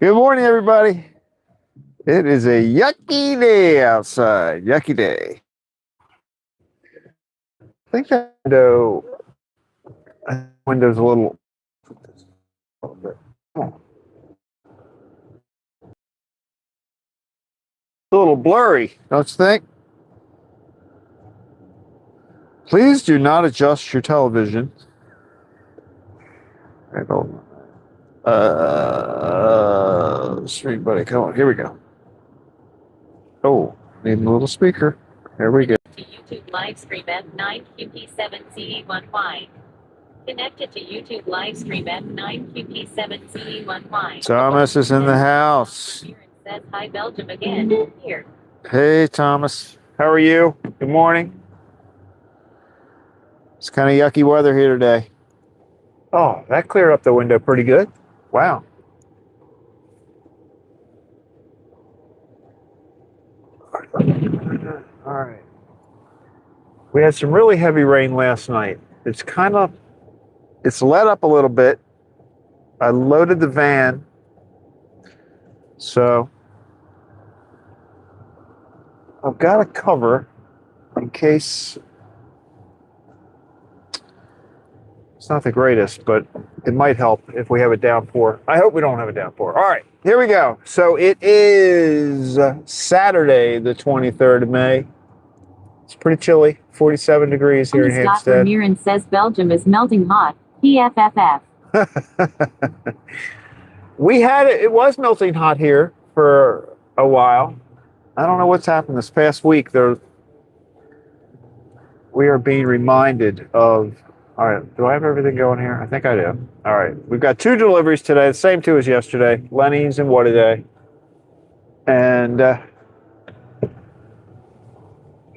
Good morning, everybody. It is a yucky day outside. Yucky day. I think that window's a little blurry, don't you think? Please do not adjust your television. Right, hold on. Stream buddy, come on. Here we go. Oh, need a little speaker. Here we go. To YouTube live stream F9QP7CE1Y. Connected to YouTube live stream F9QP7CE1Y. Thomas is in the house. Says hi Belgium again. Here. Hey, Thomas. How are you? Good morning. It's kind of yucky weather here today. Oh, that cleared up the window pretty good. Wow. All right. We had some really heavy rain last night. It's let up a little bit. I loaded the van. So I've got a cover in case it's not the greatest, but it might help if we have a downpour. I hope we don't have a downpour. All right, here we go. So it is Saturday, the 23rd of May. It's pretty chilly, 47 degrees here in Hampstead. Ramirez says Belgium is melting hot. PFFF. It was melting hot here for a while. I don't know what's happened this past week. We are being reminded of. All right, do I have everything going here? I think I do. All right, we've got 2 deliveries today, the same 2 as yesterday, Lenny's and What-A-Day. And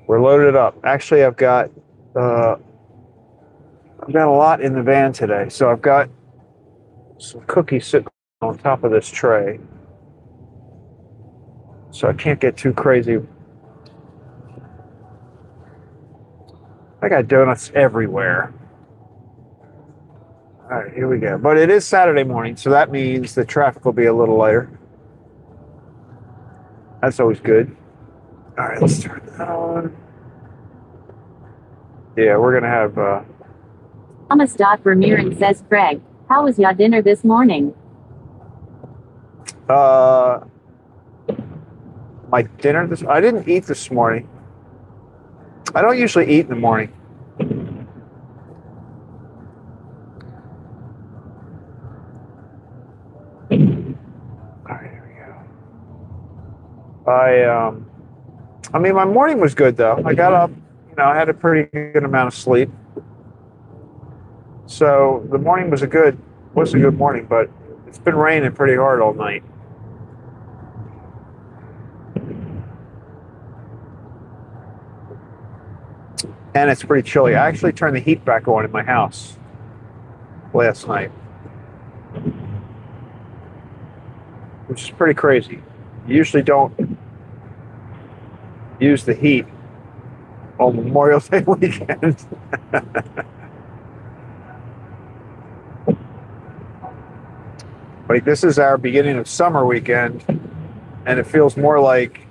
we're loaded up. Actually, I've got a lot in the van today. So I've got some cookies sitting on top of this tray. So I can't get too crazy. I got donuts everywhere. All right, here we go. But it is Saturday morning, so that means the traffic will be a little lighter. That's always good. All right, let's turn that on. Yeah, we're going to have... Thomas Ramirez says, Greg, how was your dinner this morning? My dinner I didn't eat this morning. I don't usually eat in the morning. All right, here we go. I mean, my morning was good though. I got up, I had a pretty good amount of sleep. So the morning was a good morning, but it's been raining pretty hard all night. And it's pretty chilly. I actually turned the heat back on in my house last night, which is pretty crazy. You usually don't use the heat on Memorial Day weekend. Like, this is our beginning of summer weekend, and it feels more like,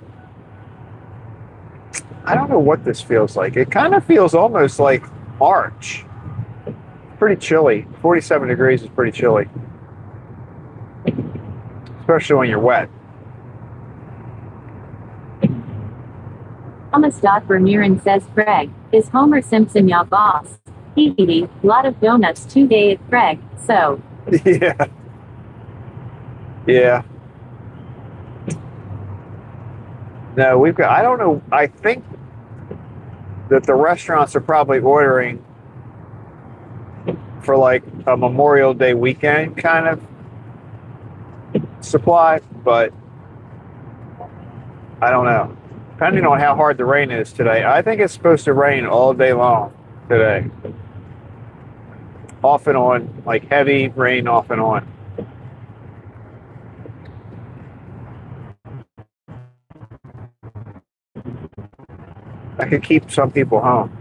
I don't know what this feels like. It kind of feels almost like March. Pretty chilly. 47 degrees is pretty chilly. Especially when you're wet. Thomas Ramirez says, Greg, is Homer Simpson your boss? Hee lot of donuts today at Greg, so. Yeah. Yeah. No, I don't know, I think that the restaurants are probably ordering for like a Memorial Day weekend kind of supply, but I don't know. Depending on how hard the rain is today. I think it's supposed to rain all day long today. Off and on, like heavy rain off and on. I could keep some people home.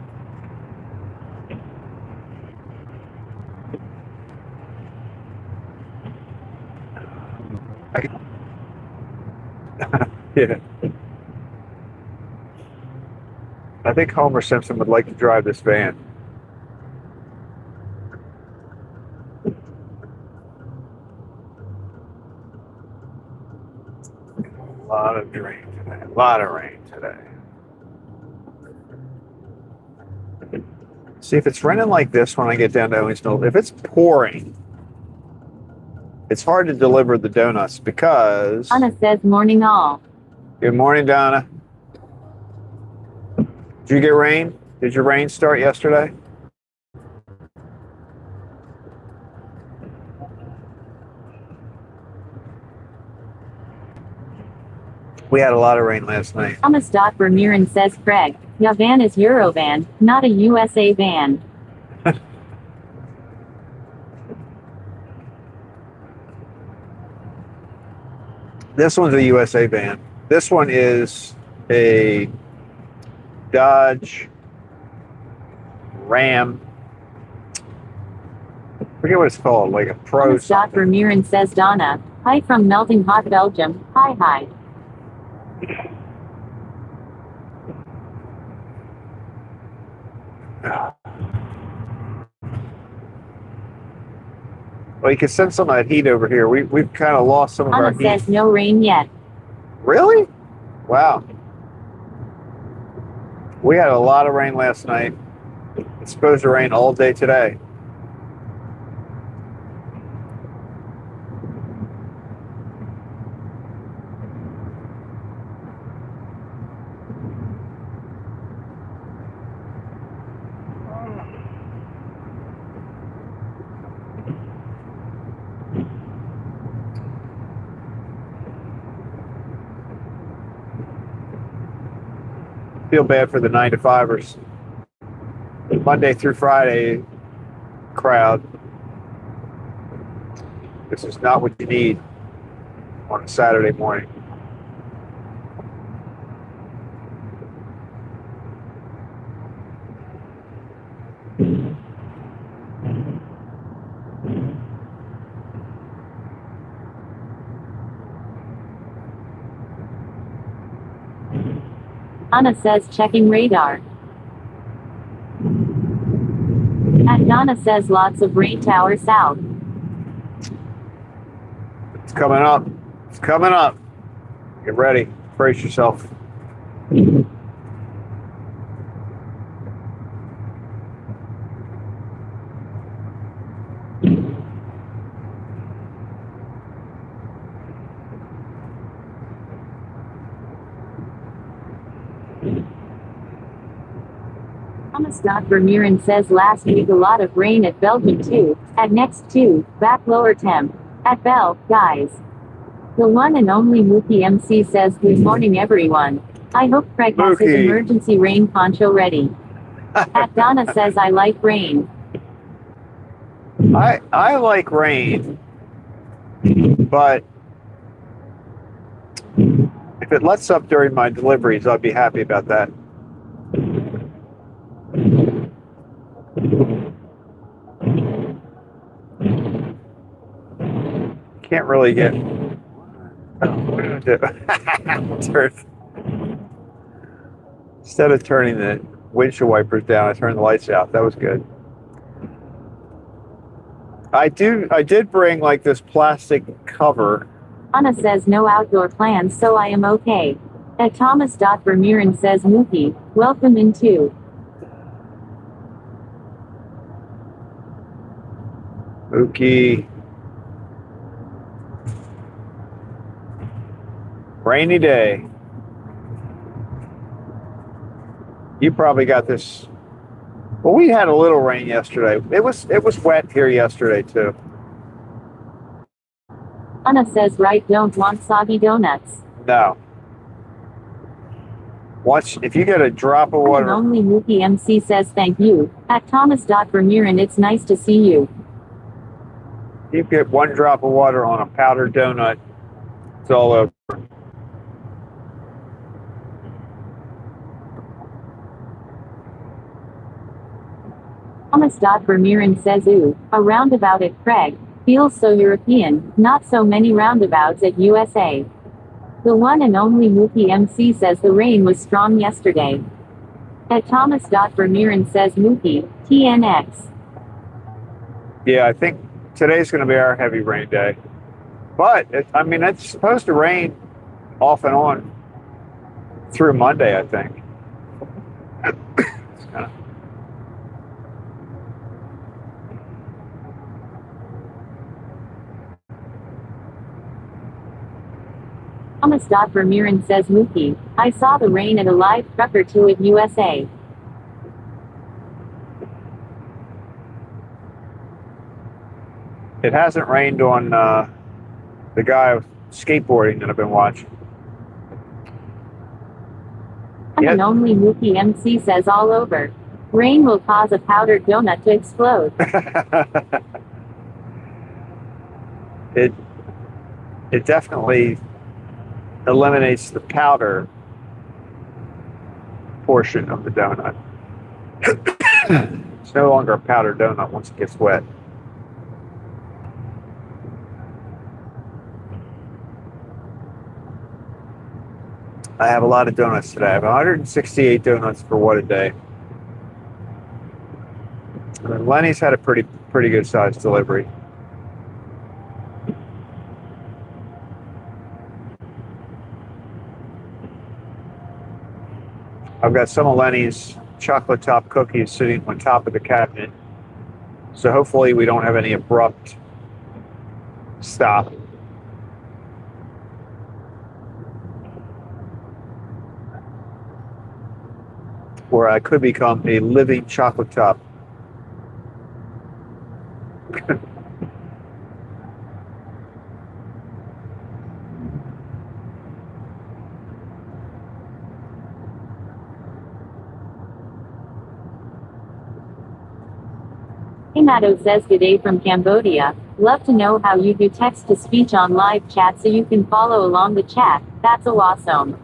Yeah. I think Homer Simpson would like to drive this van. A lot of rain today. A lot of rain today. See, if it's raining like this when I get down to Owensville, if it's pouring, it's hard to deliver the donuts because... Anna says morning all. Good morning, Donna. Did you get rain? Did your rain start yesterday? We had a lot of rain last night. Thomas Vermeeren says Craig, your van is Eurovan, not a USA van. This one's a USA van. This one is a Dodge Ram. I forget what it's called, like a Pro. Thomas Vermeeren says Donna, hi from melting hot Belgium. Hi hi. Well, you can sense some of that heat over here. We've kind of lost some of our Anna heat. says no rain yet. Really? Wow. We had a lot of rain last night. It's supposed to rain all day today. Feel bad for the 9-to-5ers. Monday through Friday crowd. This is not what you need on a Saturday morning. Anna says checking radar. And Donna says lots of rain tower south. It's coming up. It's coming up. Get ready. Brace yourself. Thomas Vermeeren says last week a lot of rain at Belgium too. At next too, back lower temp. At Bell, guys. The one and only Mookie MC says good morning everyone. I hope Craig has his Mookie. emergency rain poncho ready. At Donna says I like rain. I like rain, but if it lets up during my deliveries, I'd be happy about that. Can't really get. Oh, what do I do? Instead of turning the windshield wipers down, I turned the lights out. That was good. I did bring like this plastic cover. Anna says no outdoor plans, so I am okay. At Thomas Vermeeren says Mookie, welcome in too. Mookie. Rainy day. You probably got this. Well, we had a little rain yesterday. It was wet here yesterday too. Anna says right, don't want soggy donuts. No. Watch if you get a drop of water. And only Mookie MC says thank you. At Thomas Vermeeren, it's nice to see you. You get one drop of water on a powdered donut, it's all over. Thomas Vermeeren says ooh, a roundabout at Craig. Feels so European, not so many roundabouts at USA. The one and only Mookie MC says the rain was strong yesterday. At Thomas.Vermeeren says Mookie, TNX. Yeah, I think today's going to be our heavy rain day. But, I mean, it's supposed to rain off and on through Monday, I think. It's kind of... Thomas.Vermeeren says Mookie, I saw the rain at a live truck or two at USA. It hasn't rained on the guy skateboarding that I've been watching. One and only Mookie MC says all over. Rain will cause a powdered donut to explode. It definitely eliminates the powder portion of the donut. It's no longer a powdered donut once it gets wet. I have a lot of donuts today. I have 168 donuts for what a day. And Lenny's had a pretty good sized delivery. I've got some of Lenny's chocolate top cookies sitting on top of the cabinet. So hopefully we don't have any abrupt stop. Where I could become a living chocolate top. Himado says good day from Cambodia. Love to know how you do text to speech on live chat so you can follow along the chat. That's awesome.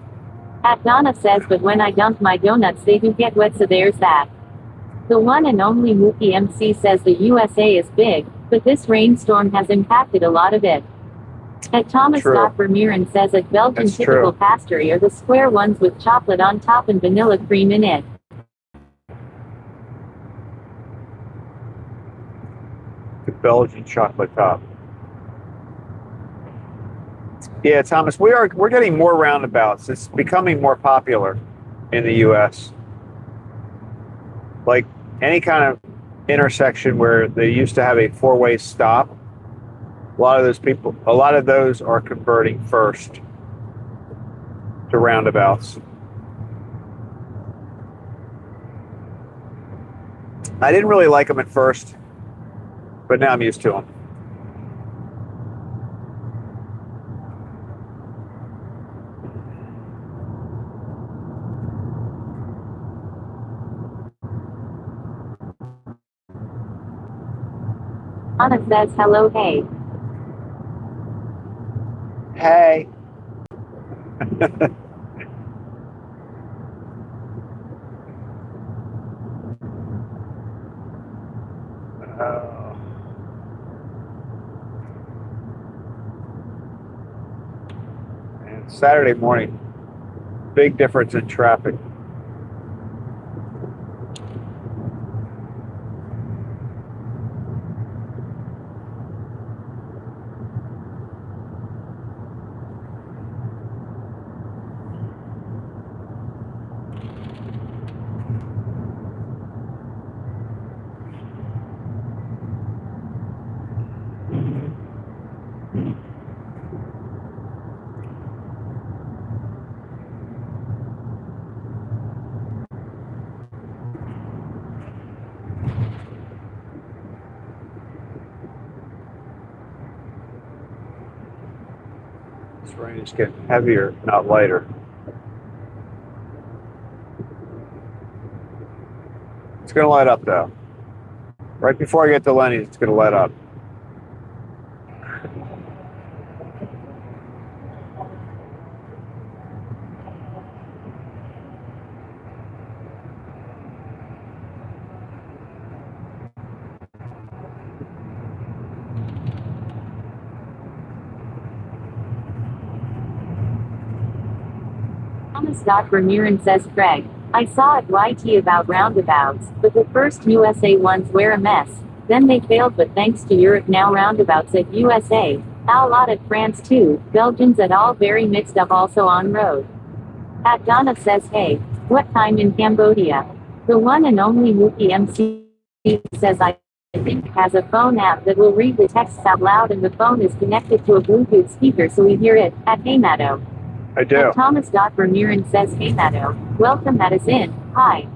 At Donna says but when I dump my donuts they do get wet so there's that. The one and only Mookie MC says the USA is big, but this rainstorm has impacted a lot of it. At Thomas.Vermeeren says at Belgian That's typical true. pastry are the square ones with chocolate on top and vanilla cream in it. The Belgian chocolate top. Yeah, Thomas, we're getting more roundabouts. It's becoming more popular in the US. Like any kind of intersection where they used to have a four-way stop, a lot of those are converting first to roundabouts. I didn't really like them at first, but now I'm used to them. Anna says hello hey. Hey. And Saturday morning, big difference in traffic. This rain is getting heavier, not lighter. It's going to let up, though. Right before I get to Lenny's, it's going to let up. Thomas Vermeeren says Craig. I saw at YT about roundabouts, but the first USA ones were a mess. Then they failed, but thanks to Europe now roundabouts at USA. A lot at France too, Belgians at all very mixed up also on road. At Donna says hey, what time in Cambodia? The one and only Mookie MC says I think has a phone app that will read the texts out loud and the phone is connected to a Bluetooth speaker so we hear it, at Hey Matto. I do. And Thomas Vermeeren says Hey Matto, welcome that is in, hi.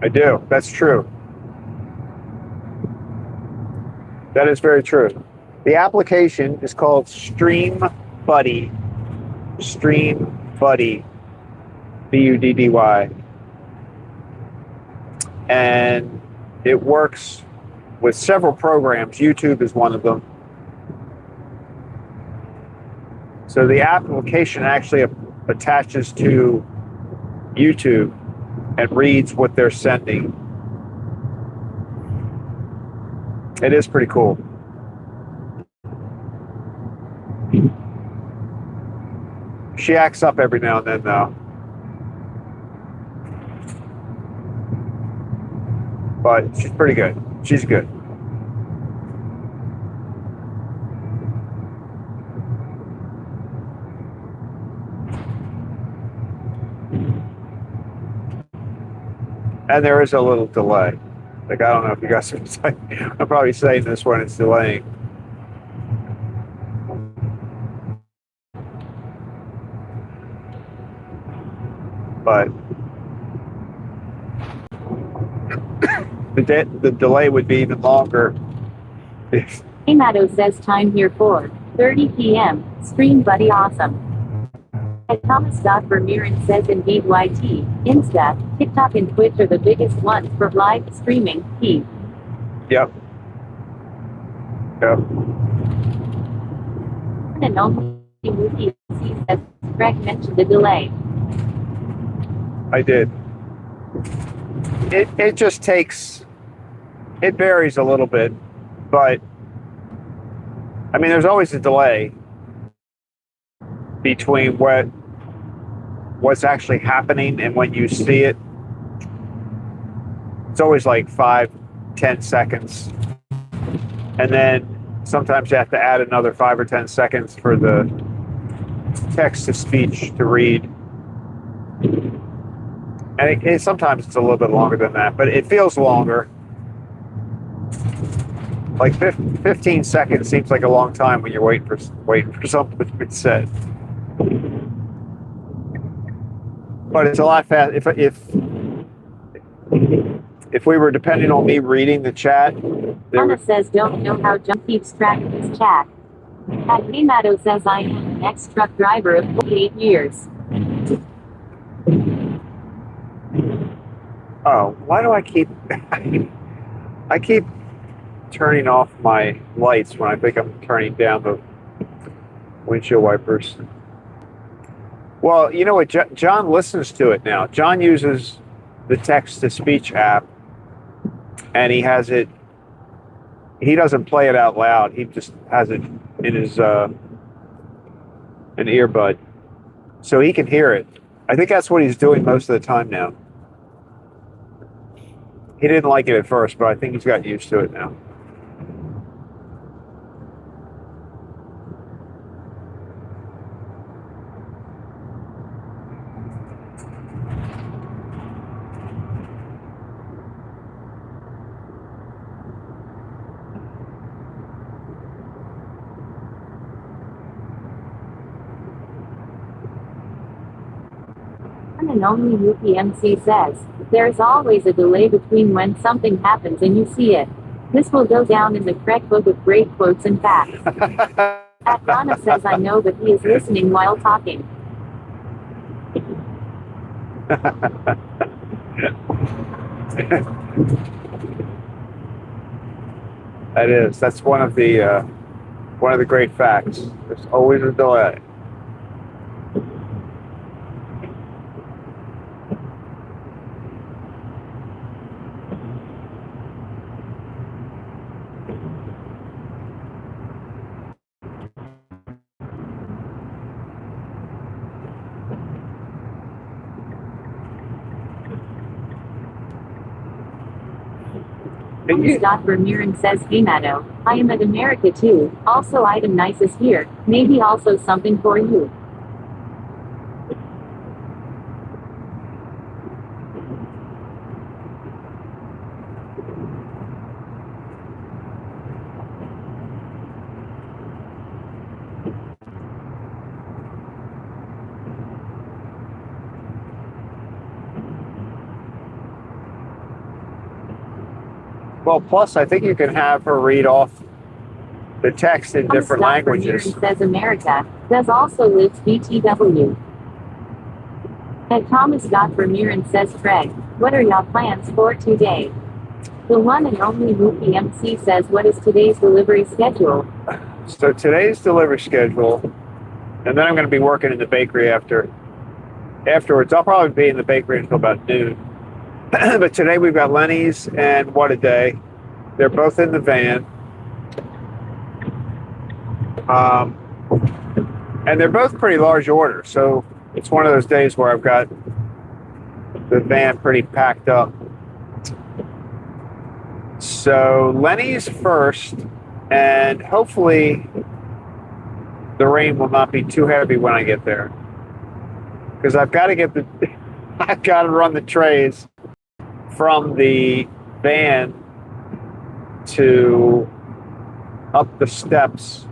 I do. That's true. That is very true. The application is called Stream Buddy. Stream Buddy. Buddy. And it works with several programs. YouTube is one of them. So the application actually attaches to YouTube and reads what they're sending. It is pretty cool. She acts up every now and then, though. But she's pretty good. She's good. And there is a little delay. Like, I don't know if you guys are saying, I'm probably saying this when it's delaying. But the delay would be even longer if Hey Matto says time here 4:30 p.m. Stream Buddy awesome. And Thomas Vermeeren says indeed YT, Insta, TikTok and Twitch are the biggest ones for live streaming. Yep. And only Mookie says Greg mentioned the delay. I did. It just takes, it varies a little bit, but I mean, there's always a delay between what's actually happening and when you see it. It's always like 5-10 seconds. And then sometimes you have to add another 5 or 10 seconds for the text to speech to read. And sometimes it's a little bit longer than that, but it feels longer. Like 15 seconds seems like a long time when you're waiting for something to be said. But it's a lot fast. If we were depending on me reading the chat, Anna says don't know how John keeps track of his chat. And Hey Matto says I am an ex-truck driver of 48 years. Oh, why do I keep turning off my lights when I think I'm turning down the windshield wipers? Well, you know what? John listens to it now. John uses the text-to-speech app, and he has it. He doesn't play it out loud. He just has it in his an earbud, so he can hear it. I think that's what he's doing most of the time now. He didn't like it at first, but I think he's gotten used to it now. And only Mookie MC says, there's always a delay between when something happens and you see it. This will go down in the Craig book of great quotes and facts. At Donna says I know, but he is listening while talking. That is. That's one of the great facts. There's always a delay. Scott Vermeeren says, hey Matto, I am at America too. Also item nice is here. Maybe also something for you. Well, plus I think you can have her read off the text in different Scott languages. Vermeeren says America. Does also lives BTW. And Thomas Scott Vermeeren says, Craig, what are y'all plans for today? The one and only Mookie MC says, what is today's delivery schedule? So today's delivery schedule, and then I'm going to be working in the bakery afterwards. I'll probably be in the bakery until about noon. But today we've got Lenny's and What a Day. They're both in the van. And they're both pretty large orders. So it's one of those days where I've got the van pretty packed up. So Lenny's first, and hopefully the rain will not be too heavy when I get there. Because I've got to run the trays from the van to up the steps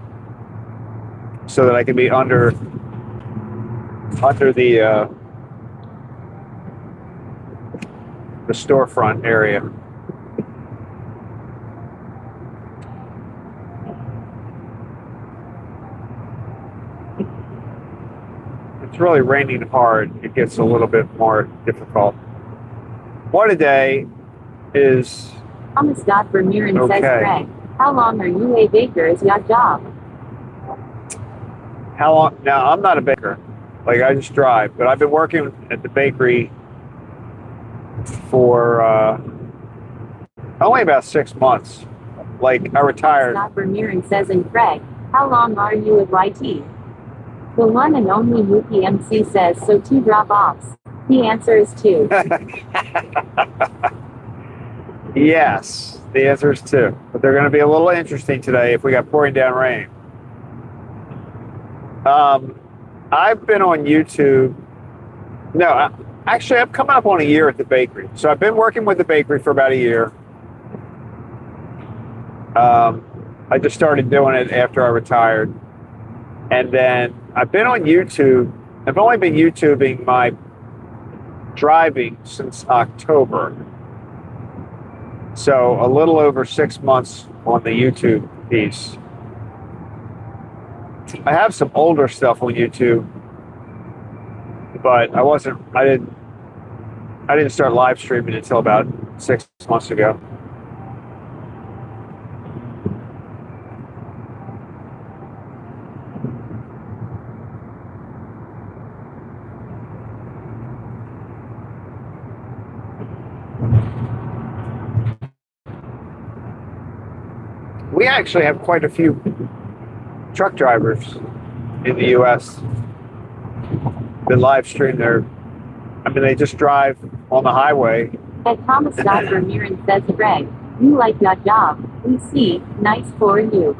so that I can be under the storefront area. It's really raining hard. It gets a little bit more difficult. What a Day is Thomas Scott Vermeeren okay. says, Craig, how long are you a baker? Is your job? How long? Now, I'm not a baker. Like, I just drive. But I've been working at the bakery for only about 6 months. Like, I retired. Scott Vermeeren says, and Craig, how long are you at YT? The one and only Mookie MC says, so 2 drop-offs. The answer is 2. Yes, the answer is 2. But they're going to be a little interesting today if we got pouring down rain. I've been on YouTube. No, actually, I'm coming up on a year at the bakery. So I've been working with the bakery for about a year. I just started doing it after I retired. And then I've been on YouTube. I've only been YouTubing my driving since October. So a little over 6 months on the YouTube piece. I have some older stuff on YouTube, but I didn't start live streaming until about 6 months ago. We actually have quite a few truck drivers in the U.S. that live stream they just drive on the highway. And Thomas Scott Vermeeren says, Greg, you like that job. We see. Nice for you.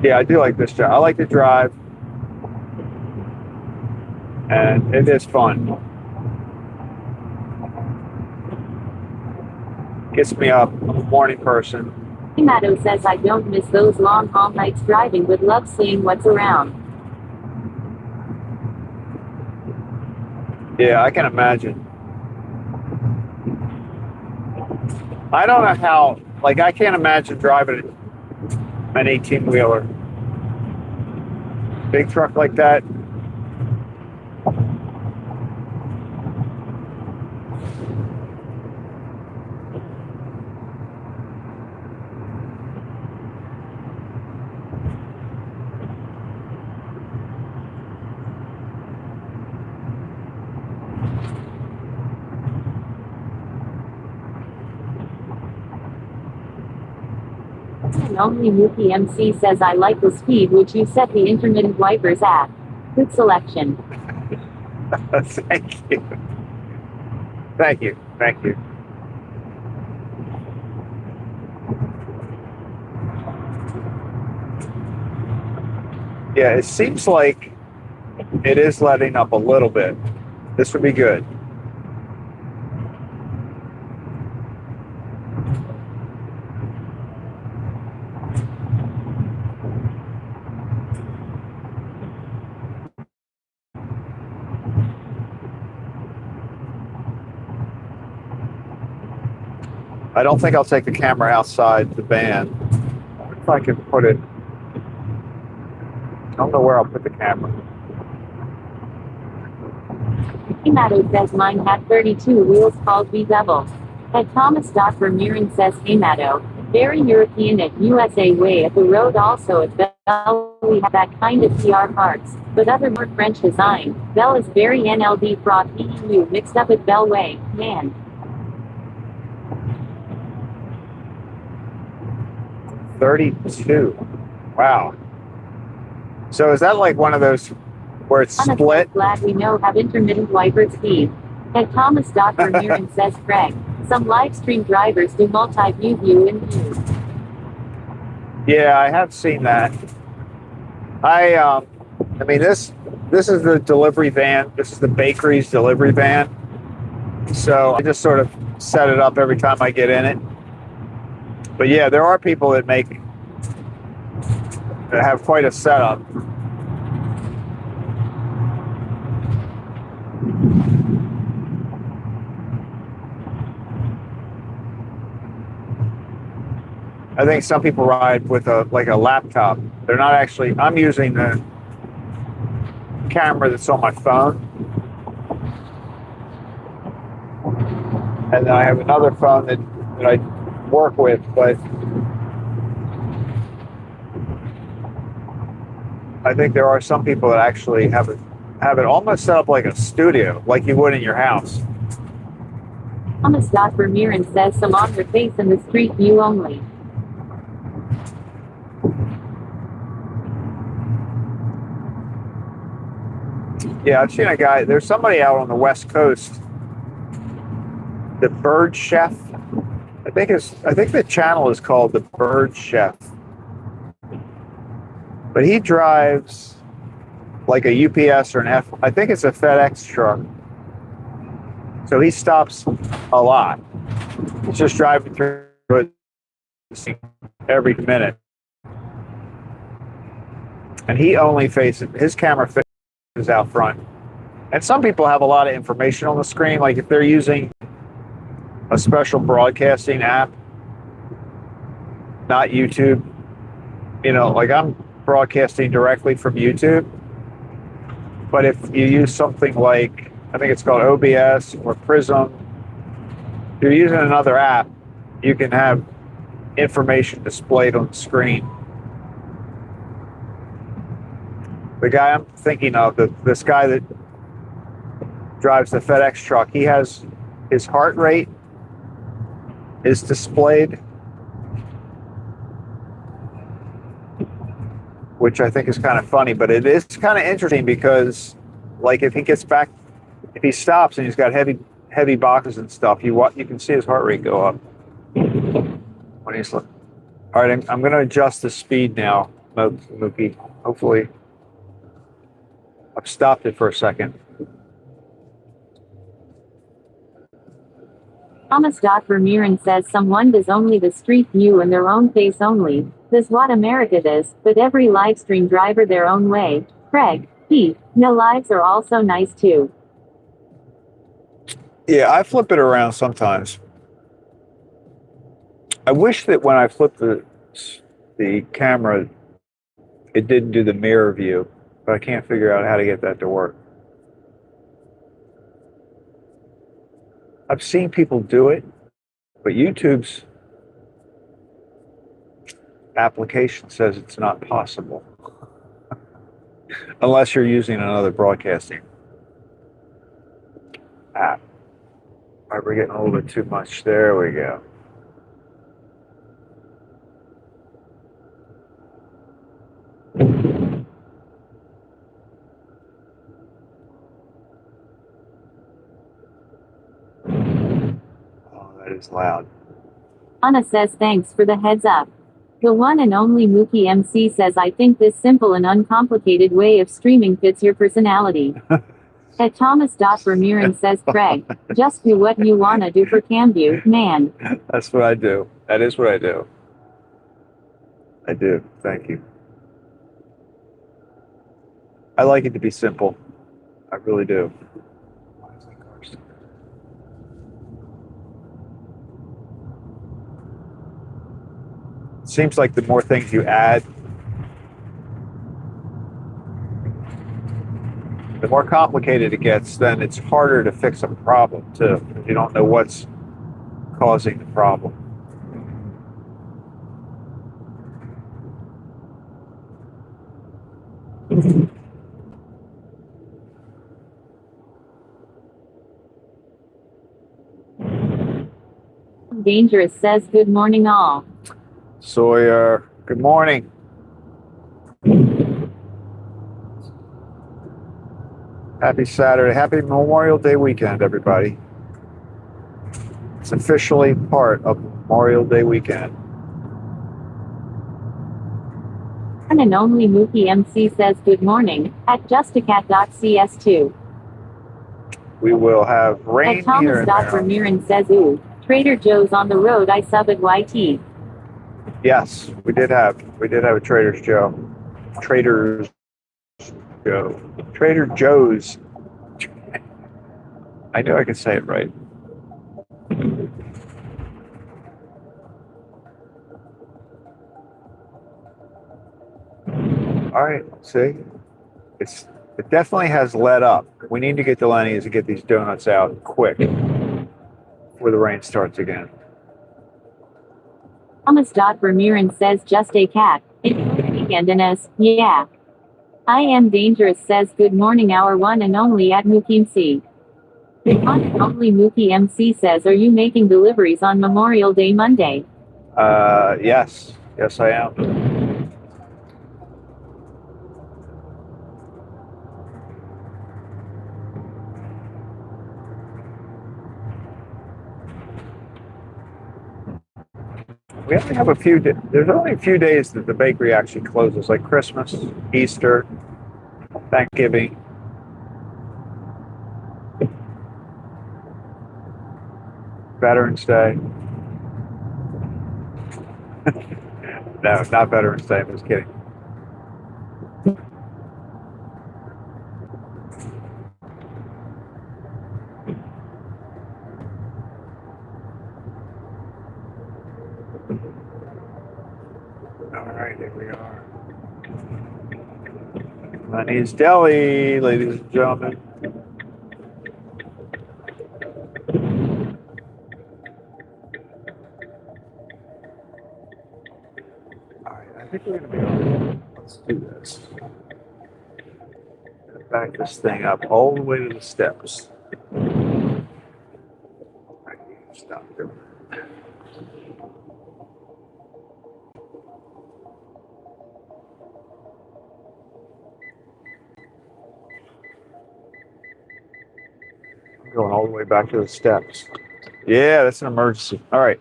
Yeah, I do like this job. I like to drive. And it is fun. Gets me up. I'm a morning person. Matto says, I don't miss those long haul nights driving, but love seeing what's around. Yeah, I can imagine. I don't know how, I can't imagine driving an 18-wheeler. Big truck like that. And only Mookie MC says, I like the speed which you set the intermittent wipers at. Good selection. Thank you. Thank you. Thank you. Yeah, it seems like it is letting up a little bit. This would be good. I don't think I'll take the camera outside the van. I wonder if I can put it. I don't know where I'll put the camera. Mato says mine had 32 wheels called V-Double. At Thomas Vermeeren says hey Mato, very European at USA way at the road also at Bell we have that kind of PR parts, but other more French design. Bell is very NLD fraud EU mixed up with Bell way, man. 32. Wow. So is that like one of those where it's Honestly, split? glad we know have intermittent wiper speed. At Thomas Vermeeren says Craig, some live stream drivers do multi-view view in view. Yeah, I have seen that. I mean this is the delivery van. This is the bakery's delivery van. So I just sort of set it up every time I get in it. But yeah, there are people that have quite a setup. I think some people ride with a laptop. They're not actually. I'm using the camera that's on my phone, and then I have another phone that I work with. But I think there are some people that actually have it almost set up like a studio, like you would in your house. Thomas Vermeeren says some on their face in the street view only. Yeah, I've seen a guy. There's somebody out on the West Coast, the Bird Chef. I think the channel is called the Bird Chef. But he drives like a UPS or I think it's a FedEx truck. So he stops a lot. He's just driving through it every minute. And he only faces, his camera faces out front. And some people have a lot of information on the screen, like if they're using a special broadcasting app, not YouTube. You know, like I'm broadcasting directly from YouTube. But if you use something like, I think it's called OBS or Prism, if you're using another app, you can have information displayed on the screen. The guy I'm thinking of, this guy that drives the FedEx truck, he has his heart rate is displayed, which I think is kind of funny, but it is kind of interesting because, like, if he stops and he's got heavy boxes and stuff, you can see his heart rate go up when he's looking. All right, I'm going to adjust the speed now, Mookie. Hopefully, I've stopped it for a second. Thomas Vermeeren says someone does only the street view and their own face only. This what America does, but every live stream driver their own way. Craig, no lives are also nice too. Yeah, I flip it around sometimes. I wish that when I flip the camera, it didn't do the mirror view, but I can't figure out how to get that to work. I've seen people do it, but YouTube's application says it's not possible unless you're using another broadcasting app. All right, we're getting a little bit too much. There we go. Oh, that is loud. Anna says thanks for the heads up. The one and only Mookie MC says, I think this simple and uncomplicated way of streaming fits your personality. At Thomas Ramirez says, Craig, just do what you wanna do for Camview, man. That's what I do. That is what I do. I do. Thank you. I like it to be simple. I really do. Seems like the more things you add, the more complicated it gets, then it's harder to fix a problem too, because you don't know what's causing the problem. Dangerous says, good morning all. Sawyer, good morning. Happy Saturday. Happy Memorial Day weekend, everybody. It's officially part of Memorial Day weekend. One and only Mookie MC says, good morning, at justacat.cs2. We will have rain At Thomas here and there. Ramirez says, ooh, Trader Joe's on the road, I sub at YT. Yes, we did have a Trader Joe's. I knew I could say it right. All right, see, it definitely has let up. We need to get to Lenny's and get these donuts out quick before the rain starts again. Thomas Ramirez says, just a cat. Enjoy the weekend and as, yeah. I am dangerous says, good morning our one and only at Mookie MC. The one and only Mookie MC says, are you making deliveries on Memorial Day Monday? Yes. Yes, I am. We only have a few. There's only a few days that the bakery actually closes, like Christmas, Easter, Thanksgiving. Veterans Day. No, not Veterans Day. I'm just kidding. All right, here we are. Lenny's Deli, ladies and gentlemen. All right, I think we're going to be on. Let's do this. Back this thing up all the way to the steps. All right, stop doing that. Going all the way back to the steps. Yeah, that's an emergency. All right.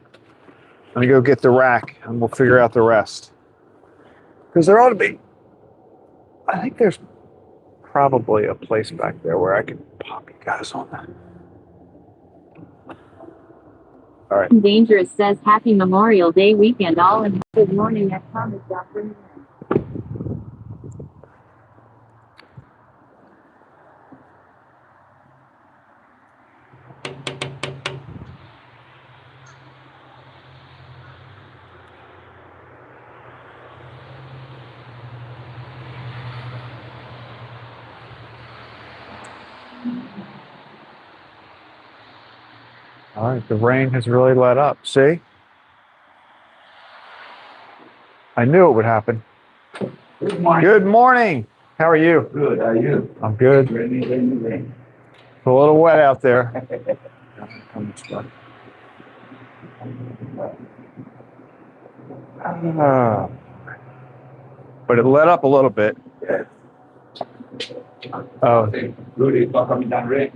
Let me go get the rack and we'll figure out the rest. Because there ought to be. I think there's probably a place back there where I can pop you guys on that. All right. Dangerous says, happy Memorial Day weekend all and good morning at Thomas Ramirez. All right, the rain has really let up. See? I knew it would happen. Good morning. Good morning. How are you? Good. How are you? I'm good. Rainy, rainy, rain. It's a little wet out there. But it let up a little bit. Yes. Oh, Rudy, coming down rain.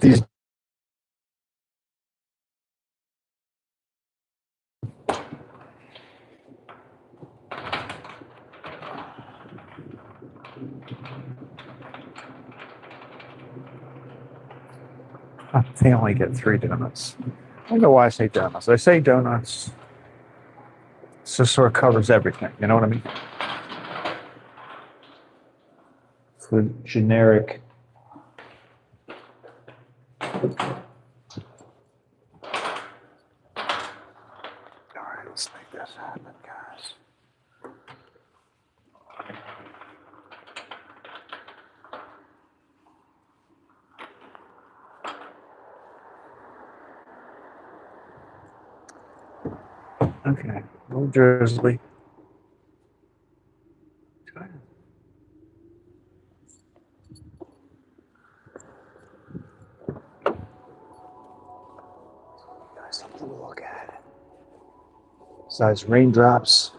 these They only get 3 donuts. I don't know why I say donuts. I say donuts. It just sort of covers everything. You know what I mean? It's the generic. All right, let's make this happen, guys. Okay, New Jersey. Guys, something to look at. Besides raindrops.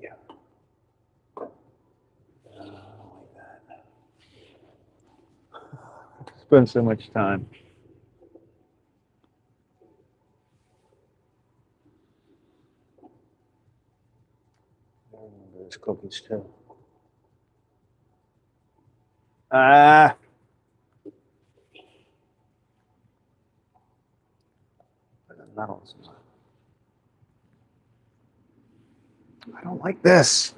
Yeah. Spend so much time. There's cookies too. Ah. I don't like this.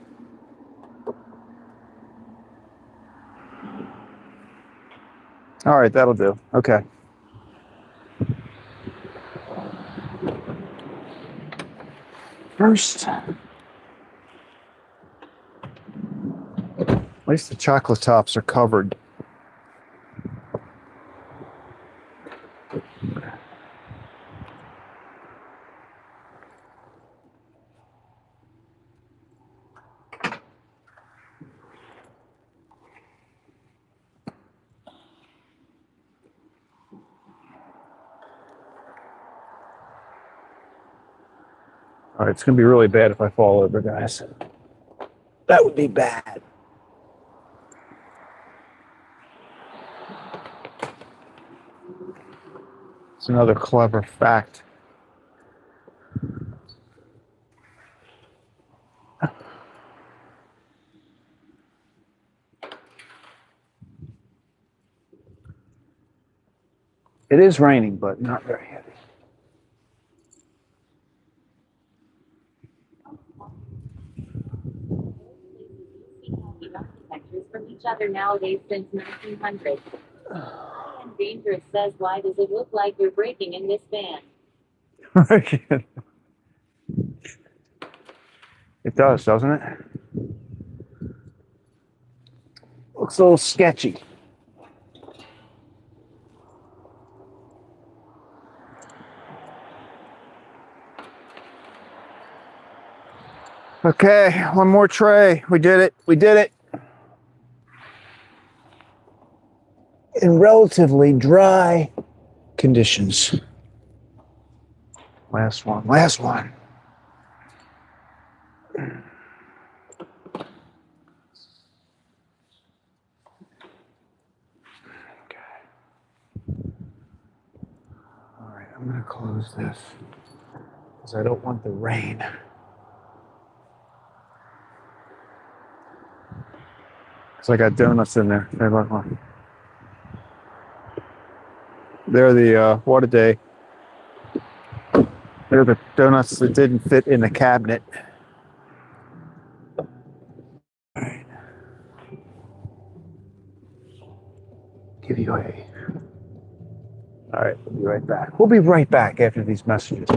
All right, that'll do. Okay. First, at least the chocolate tops are covered. All right, it's going to be really bad if I fall over, guys. That would be bad. It's another clever fact. It is raining, but not very heavy. Architectures from each other nowadays since 1900. And Dangerous says, why does it look like you're breaking in this van? It does, doesn't it? Looks a little sketchy. Okay, one more tray. We did it. We did it. In relatively dry conditions. Last one. Last one. All right, I'm going to close this because I don't want the rain. Because I got donuts in there. They're the what a day. They're the donuts that didn't fit in the cabinet. All right. Give you a. All right, we'll be right back. We'll be right back after these messages.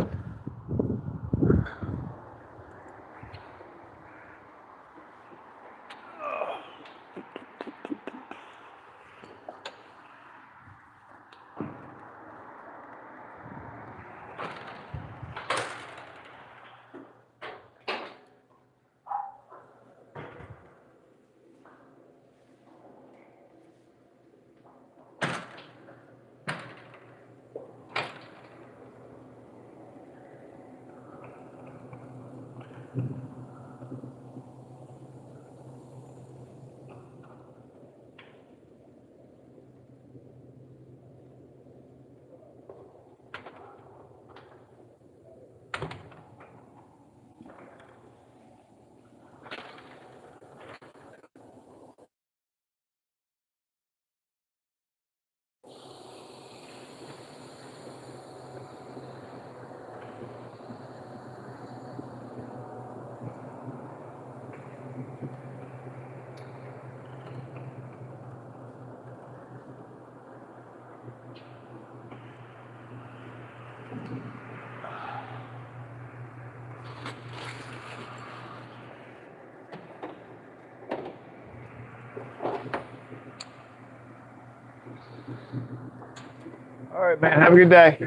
All right, man. Have a good day.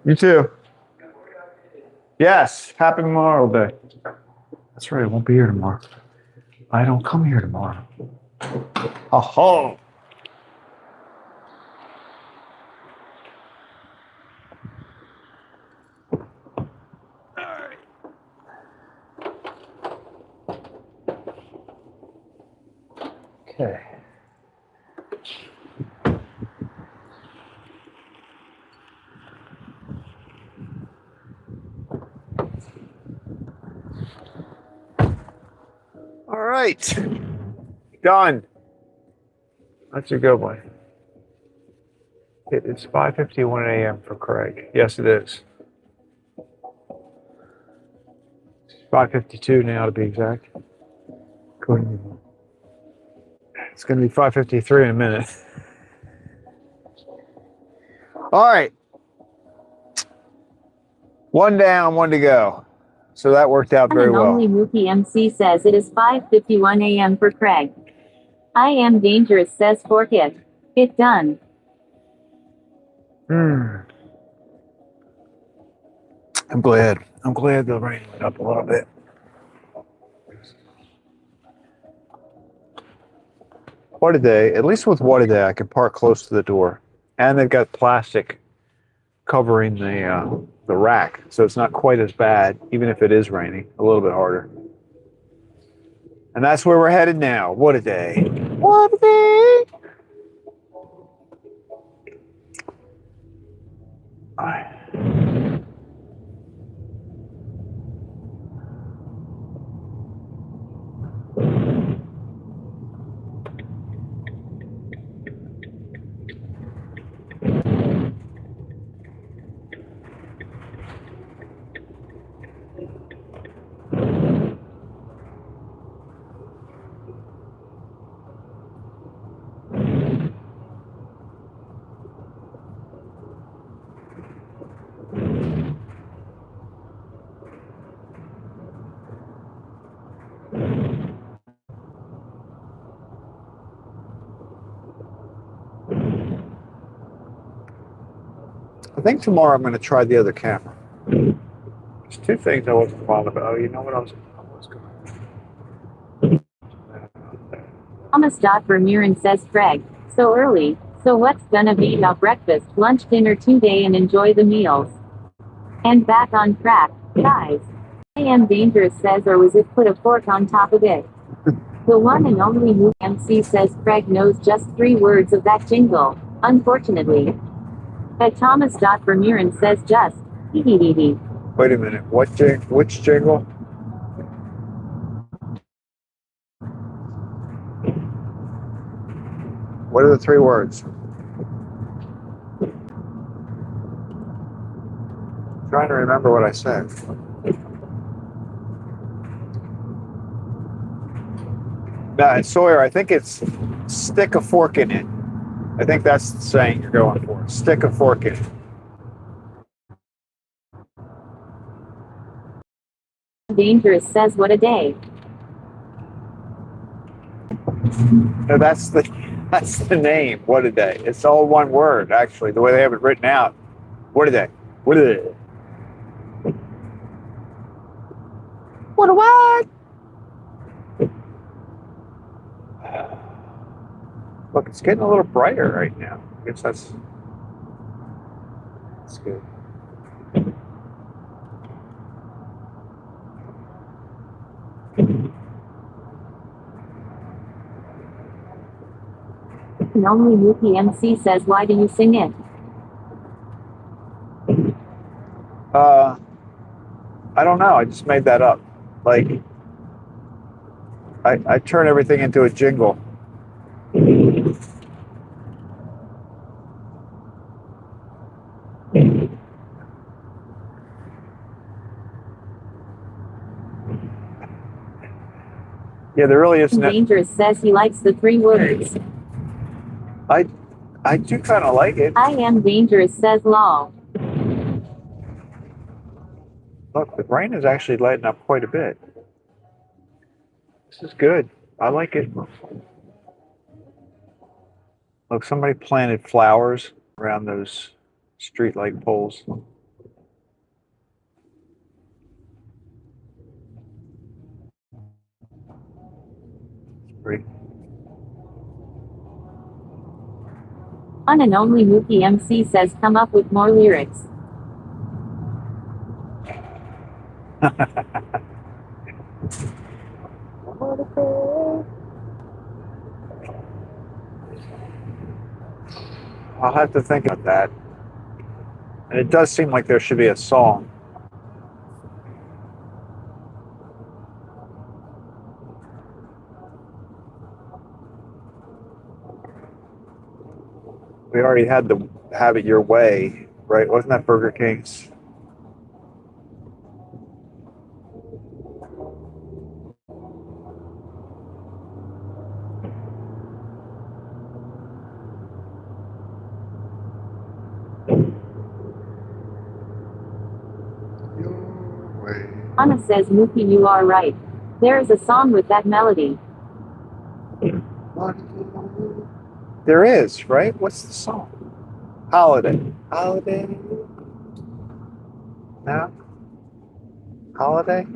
You too. Yes. Happy Memorial Day. That's right. I won't be here tomorrow. I don't come here tomorrow. Oh. Okay. All right. Done. That's a good one. It is 5:51 a.m. for Craig. Yes, it is. It's 5:52 now to be exact. It's going to be 5:53 in a minute. All right. One down, one to go. So that worked out very well. Only Mookie MC says it is 5:51 a.m. for Craig. I am dangerous says fork it. It done. I'm glad. I'm glad the rain went up a little bit. What a day. At least with what a day, I can park close to the door. And they've got plastic covering the rack, so it's not quite as bad, even if it is raining. A little bit harder. And that's where we're headed now. What a day. What a day. All right. I think tomorrow I'm going to try the other camera. There's two things I wasn't fond about. Oh, you know what I was going Thomas Vermeeren says Craig. So early. So what's gonna be our breakfast, lunch, dinner today and enjoy the meals. And back on track, guys. I am dangerous says or was it put a fork on top of it? The one and only Mookie MC says Craig knows just 3 words of that jingle. Unfortunately. But Thomas Vermeeren says just hee. Wait a minute. Which jingle? What are the 3 words? I'm trying to remember what I said. No, Sawyer, I think it's stick a fork in it. I think that's the saying you're going for. Stick a fork in it. Dangerous says what a day. No, that's the name. What a day. It's all one word, actually, the way they have it written out. What a day. What a day. What a what? Look, it's getting a little brighter right now. I guess that's good. And only Mookie MC says why do you sing it? I don't know. I just made that up. Like, I turn everything into a jingle. Yeah, there really isn't. Dangerous says he likes the 3 words. I do kind of like it. I am dangerous says lol. Look, the rain is actually lighting up quite a bit. This is good. I like it. Look, somebody planted flowers around those street light poles. Great. One and only Mookie MC says come up with more lyrics. I'll have to think about that. And it does seem like there should be a song. We already had the Have It Your Way, right? Wasn't that Burger King's? Anna says Mookie you are right. There is a song with that melody. There is, right? What's the song? Holiday. Holiday. No? Holiday?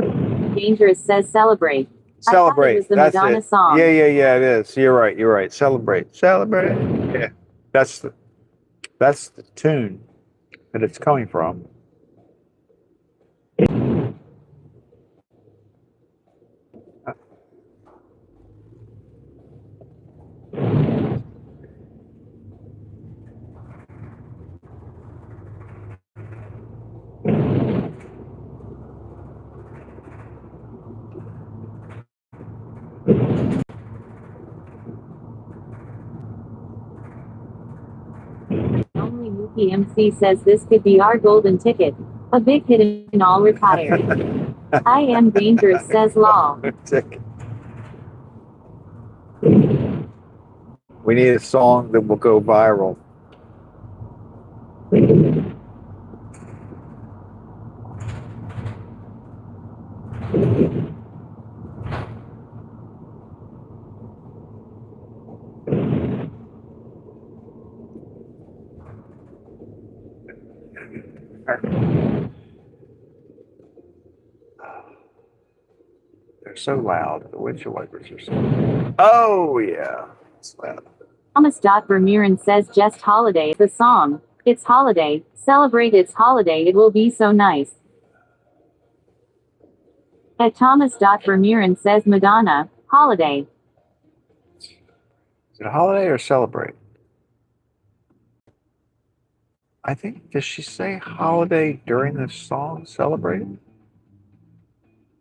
Dangerous says celebrate. I thought Celebrate. it was the That's Madonna it. song. Yeah, it is. You're right. You're right. Celebrate. Celebrate. Yeah. That's the tune that it's coming from. Only Mookie MC says this could be our golden ticket. A big hit and all retired. I am dangerous says lol. We need a song that will go viral. They're so loud. The windshield wipers are so loud. Oh, yeah. It's loud. Thomas Vermeeren says just holiday the song. It's holiday. Celebrate it's holiday it will be so nice. At Thomas Vermeeren says Madonna, holiday. Is it a holiday or celebrate? I think, does she say holiday during the song? Celebrate?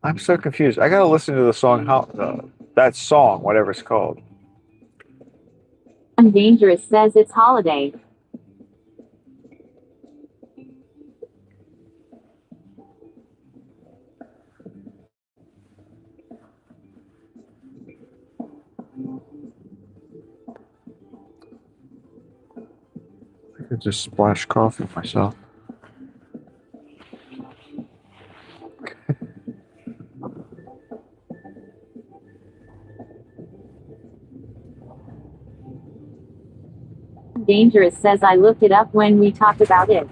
I'm so confused. I gotta listen to the song, that song, whatever it's called. I'm dangerous says it's holiday. I could just splash coffee myself. Dangerous says I looked it up when we talked about it.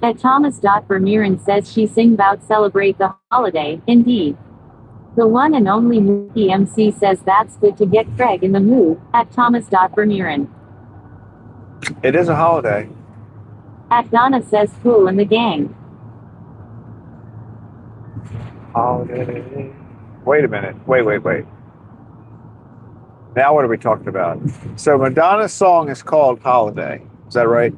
At Thomas Vermeeren says she sing about celebrate the holiday, indeed. The one and only Mookie MC says that's good to get Craig in the mood, at Thomas Vermeeren. It is a holiday. At Donna says Cool and the gang. Holiday. Wait a minute. Wait. Now what are we talking about? So Madonna's song is called Holiday. Is that right?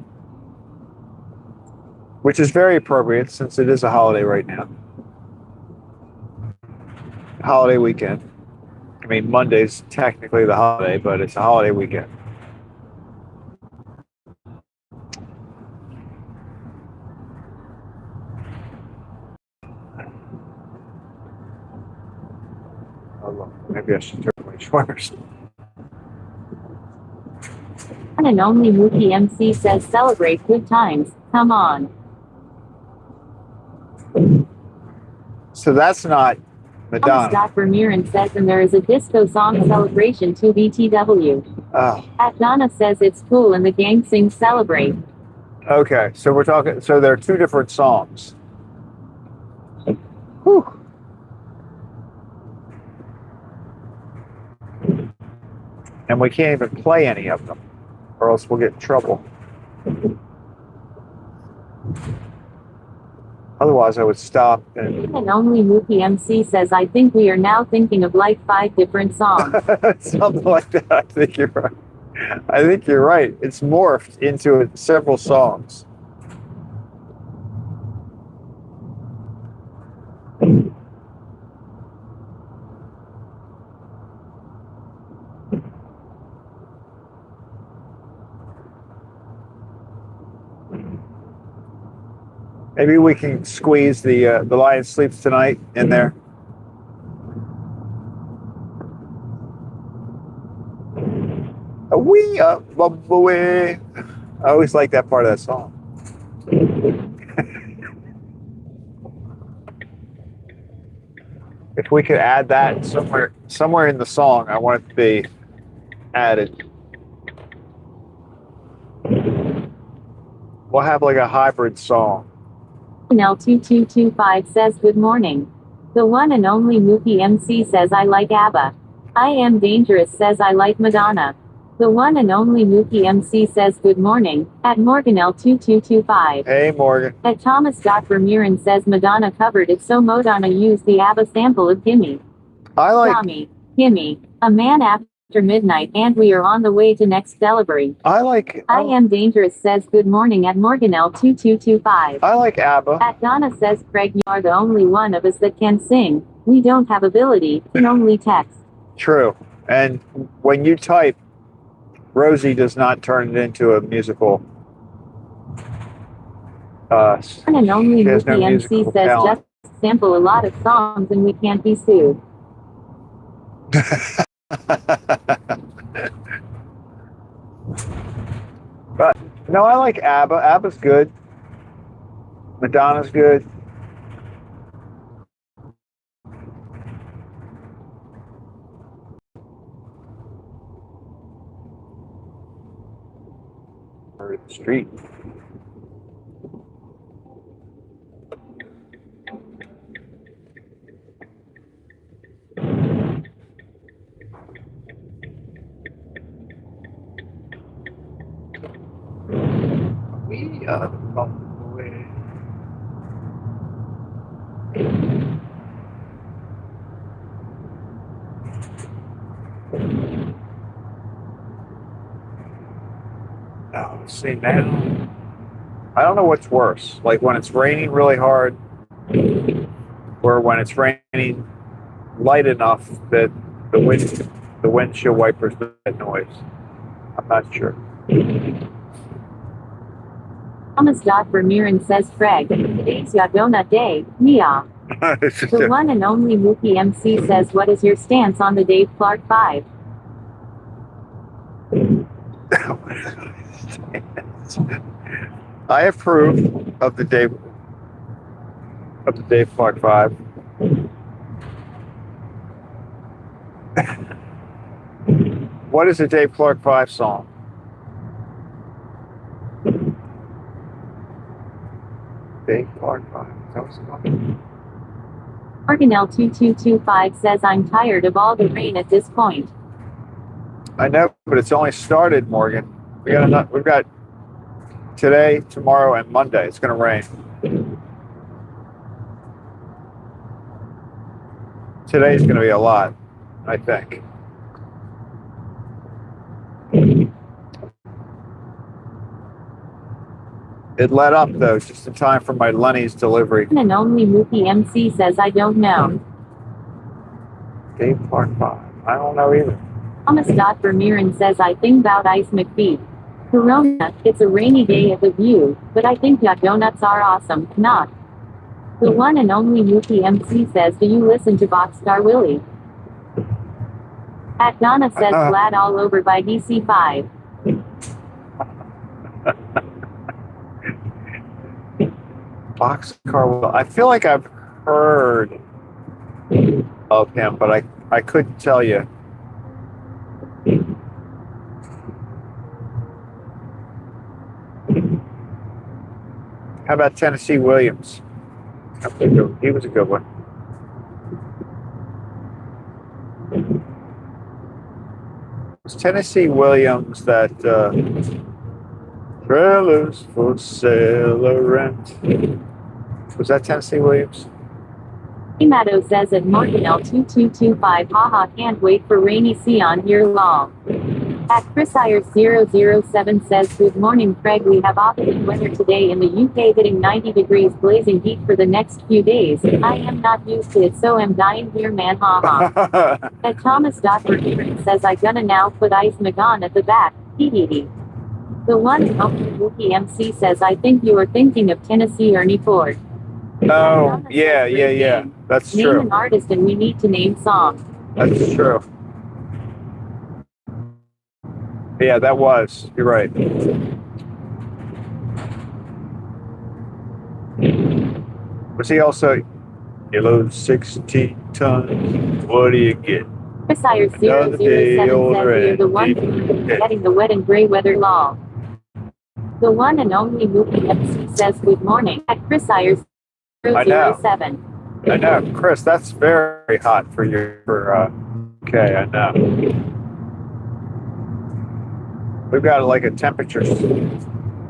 Which is very appropriate since it is a holiday right now. Holiday weekend. I mean, Monday's technically the holiday, but it's a holiday weekend. Oh, look, maybe I should turn my shoulders. One and only Mookie MC says celebrate good times, come on. So that's not Madonna. Thomas Vermeeren says and there is a disco song celebration to BTW. Oh, At Donna says it's cool and the gang sings Celebrate. okay. So we're talking. So there are two different songs. Whew. And we can't even play any of them, or else we'll get in trouble. Otherwise, I would stop and And only Mookie MC says I think we are now thinking of like 5 different songs. something like that. I think you're right. I think you're right. It's morphed into several songs. Maybe we can squeeze the Lion Sleeps Tonight in there. We up, away. I always like that part of that song. If we could add that somewhere in the song, I want it to be added. We'll have like a hybrid song. L2225 says good morning. The one and only Mookie MC says I like ABBA. I Am Dangerous says I like Madonna. The one and only Mookie MC says good morning. At Morgan L2225. Hey, Morgan. At Thomas Vermeeren says Madonna covered it so Madonna used the ABBA sample of Gimme. I like. Tommy. Gimme. A Man After Midnight and we are on the way to next delivery. I like. I Am Dangerous says good morning at Morgan L2225. I like ABBA. At Donna says Craig you are the only one of us that can sing. We don't have ability, can only text. True. And when you type, Rosie does not turn it into a musical. One and only she has no Mookie MC musical says talent. just sample a lot of songs and we can't be sued. But no, I like ABBA. ABBA's good. Madonna's good. Or the street. We are on the way. Oh, see now. I don't know what's worse, like when it's raining really hard, or when it's raining light enough that the windshield wipers make noise. I'm not sure. Thomas Vermeeren says Craig, today's your donut day, yeah. The one and only Mookie MC says what is your stance on the Dave Clark 5? I approve of the Dave Clark 5. What is a Dave Clark 5 song? Dave Clark 5. Is that what it's called? Morgan L2225 says I'm tired of all the rain at this point. I know, but it's only started, Morgan. We've got today, tomorrow, and Monday. It's going to rain. Today's going to be a lot, I think. It let up, though, just in time for my Lenny's delivery. And only Mookie MC says I don't know. Dave Clark 5. I don't know either. Thomas Vermeeren says I think about Ice McPhee. Corona, it's a rainy day at the View, but I think your donuts are awesome, not. The one and only Mookie MC says do you listen to Boxstar Willie? At Donna says glad all over by DC5. Boxcar Will. I feel like I've heard of him, but I couldn't tell you. How about Tennessee Williams? He was a good one. Was Tennessee Williams that trailers for sale or rent? Was that Tennessee Williams? Emato says at Martinel 2225 haha can't wait for rainy sea on here lol. At ChrisIers007 says good morning Craig, we have opposite weather today in the UK hitting 90 degrees blazing heat for the next few days. I am not used to it so am dying here man haha. At Thomas.Verheeren says I gonna now put Ice McGon at the back, hee hee hee. The one and only Wookie MC says I think you are thinking of Tennessee Ernie Ford. Oh, yeah. That's Name true. an artist and we need to name song. That's true. Yeah, that was. You're right. Was he also, you load 16 tons, what do you get? ChrisIers007 says you're the one getting the wet and gray weather lol. The one and only Wookie MC says good morning at ChrisIers007. I know, Chris, that's very hot for you. Okay, I know. We've got like a temperature.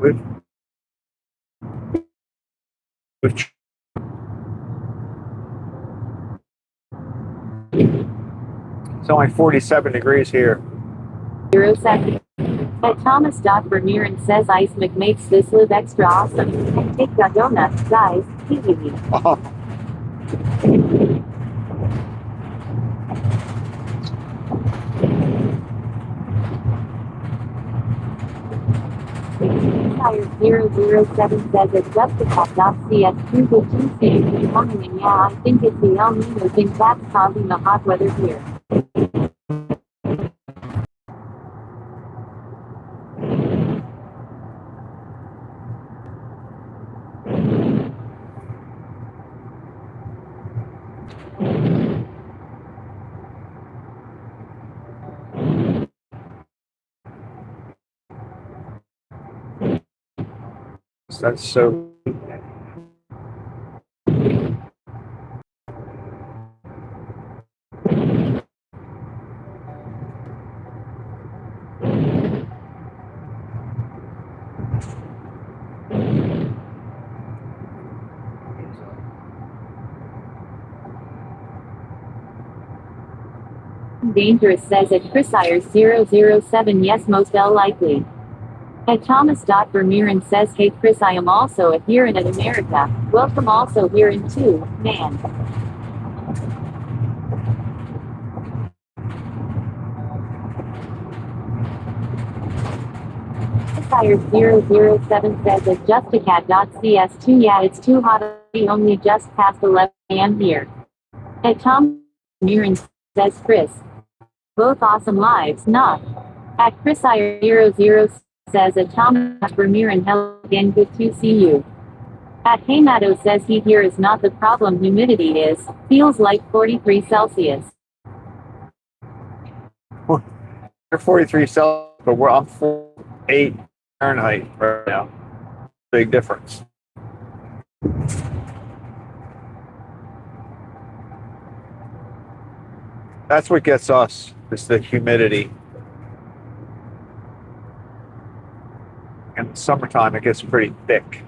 We've it's only 47 degrees here. 07. At Thomas.Vermeeren says Ice makes this live extra awesome. And take the donuts, guys. Hee hee hee. Oh. ChrisIers007 says it's Justicat.cs2 good morning and yeah, I think it's the El Nino thing that's causing the hot weather here. That's so. Dangerous says at ChrisIers007 yes most likely. At Thomas.Vermeeren says hey Chris I am also a here in America, welcome also here in too, man. ChrisIers007 says at Justicat.cs2 yeah it's too hot only just past 11 a.m. here. At Thomas.Vermeeren says Chris. Both awesome lives, not. At ChrisIers007 says at Thomas.Vermeeren hello again good to see you. At Heymato says heat here is not the problem humidity is, feels like 43 Celsius. You're 43 Celsius, but I'm 48 Fahrenheit right now. Big difference. That's what gets us, is the humidity. In the summertime, it gets pretty thick.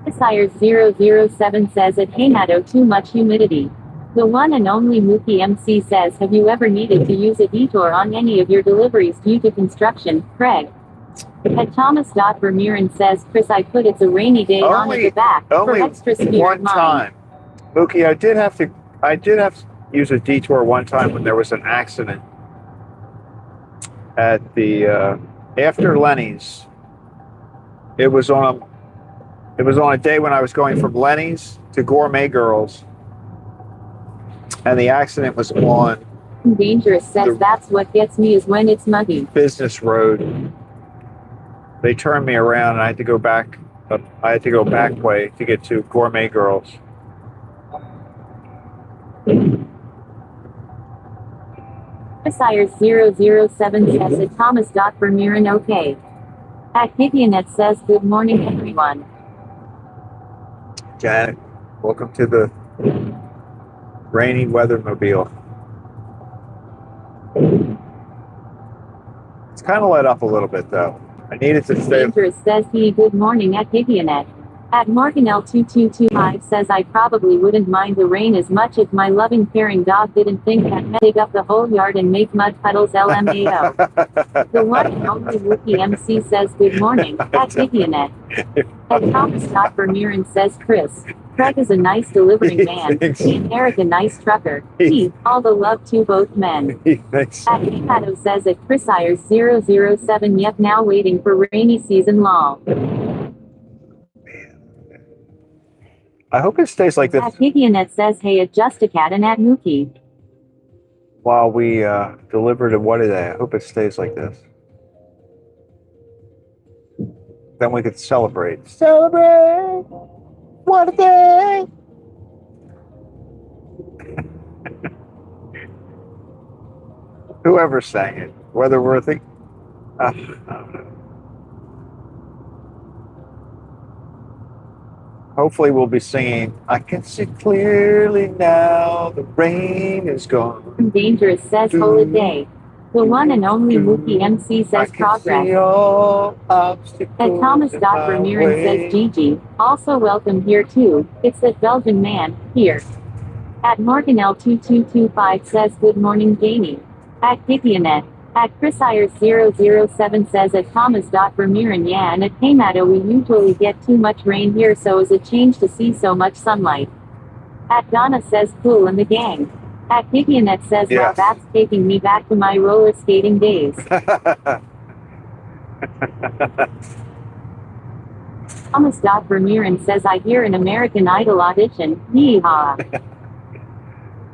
ChrisIers007 says at Heymato too much humidity. The one and only Mookie MC says have you ever needed to use a detour on any of your deliveries due to construction, Craig? At Thomas.Vermeeren says Chris I put it's a rainy day on at the back for extra spirit one mind. time. Mookie, I did have to use a detour one time when there was an accident at the after Lenny's. It was on a day when I was going from Lenny's to Gourmet Girls, and the accident was on Dangerous says that's what gets me is when it's muggy. Business Road. They turned me around, and I had to go back. I had to go back way to get to Gourmet Girls. Chrisires007 says at Thomas.Vermeeren okay. At Gideonet says good morning everyone. Janet, welcome to the rainy weathermobile. It's kind of let up a little bit though. I needed to stay. Dangerous says he good morning at Gideonet. At Morganl2225 says I probably wouldn't mind the rain as much if my loving caring dog didn't think I'd dig up the whole yard and make mud puddles LMAO. The one and only Wookie MC says good morning at Gideonet. At Thomas.Vermeeren says Chris. Craig is a nice delivering man. He and Eric a nice trucker. He, all the love to both men. At Mikado says at Chrisires007 yep now waiting for rainy season lol. I hope it stays like this At Gideonet says hey at Justicat and at Mookie. while we deliver to what today. I hope it stays like this. Then we could celebrate. Celebrate! What a day! Whoever sang it, whether we're thinking, I don't know. Hopefully we'll be singing, I can see clearly now, the rain is gone. Dangerous says holiday. The one and only Mookie MC says progress. At Thomas.Vermeeren says Gigi, also welcome here too, it's that Belgian man, here. At Morganl2225 says good morning Jamie. At Gideonet. At Chrisires007 says at Thomas.Vermeeren yeah and at Kamato we usually get too much rain here so is a change to see so much sunlight. At Donna says cool and the gang. At Gideonet says wow Yes. that's taking me back to my roller skating days. Thomas.Vermeeren says I hear an American Idol audition, yeehaw.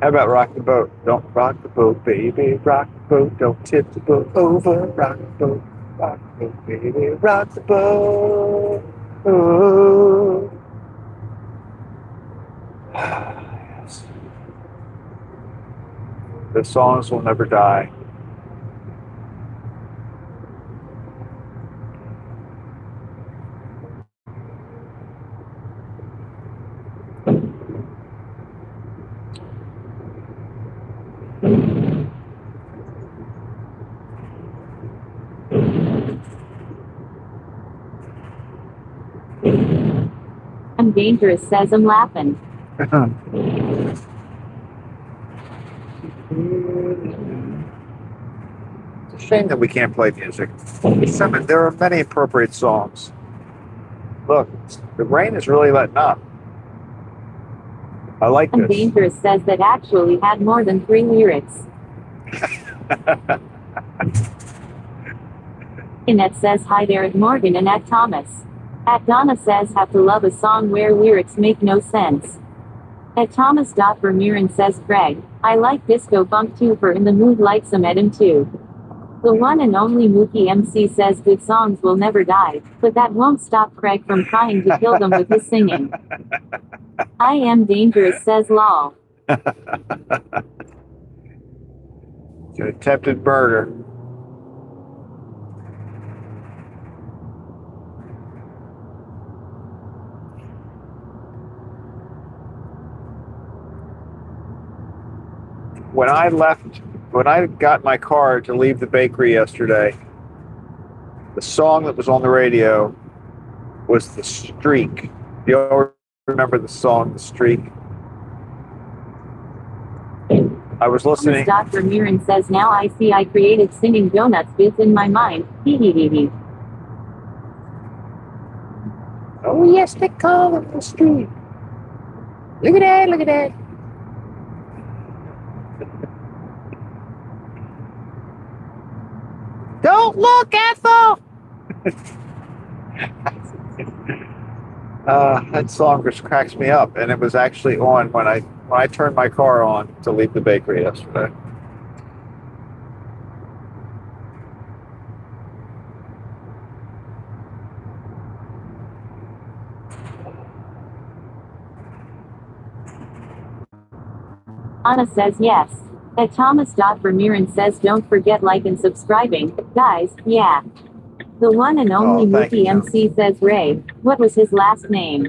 How about rock the boat? Don't rock the boat, baby. Rock the boat. Don't tip the boat over. Rock the boat. Rock the boat, baby. Rock the boat. Oh. Yes. The songs will never die. I'm dangerous says I'm laughing. It's a shame that we can't play music. There are many appropriate songs. Look, the rain is really letting up. I like I'm this. dangerous says that actually had more than 3 lyrics. Annette says hi there at Morgan and at Thomas. At Donna says have to love a song where lyrics make no sense. At Thomas.Vermeeren says Craig, I like disco bump too for in the mood like some Edom too. The one and only Mookie MC says good songs will never die, but that won't stop Craig from trying to kill them with his singing. I am dangerous says lol. It's an attempted murder. When I got my car to leave the bakery yesterday, the song that was on the radio was The Streak. Do you all remember the song, The Streak? I was listening. Thomas.Vermeeren says now I see I created singing donuts bits in my mind. Hee hee hee hee. Oh yes, they call it The Streak. Look at that, look at that. Don't look, Ethel! That song just cracks me up, and it was actually on when I turned my car on to leave the bakery yesterday. Anna says yes. At Thomas Vermeeren says don't forget like and subscribing. Guys, yeah. The one and only thank you, Mookie MC says Ray. What was his last name?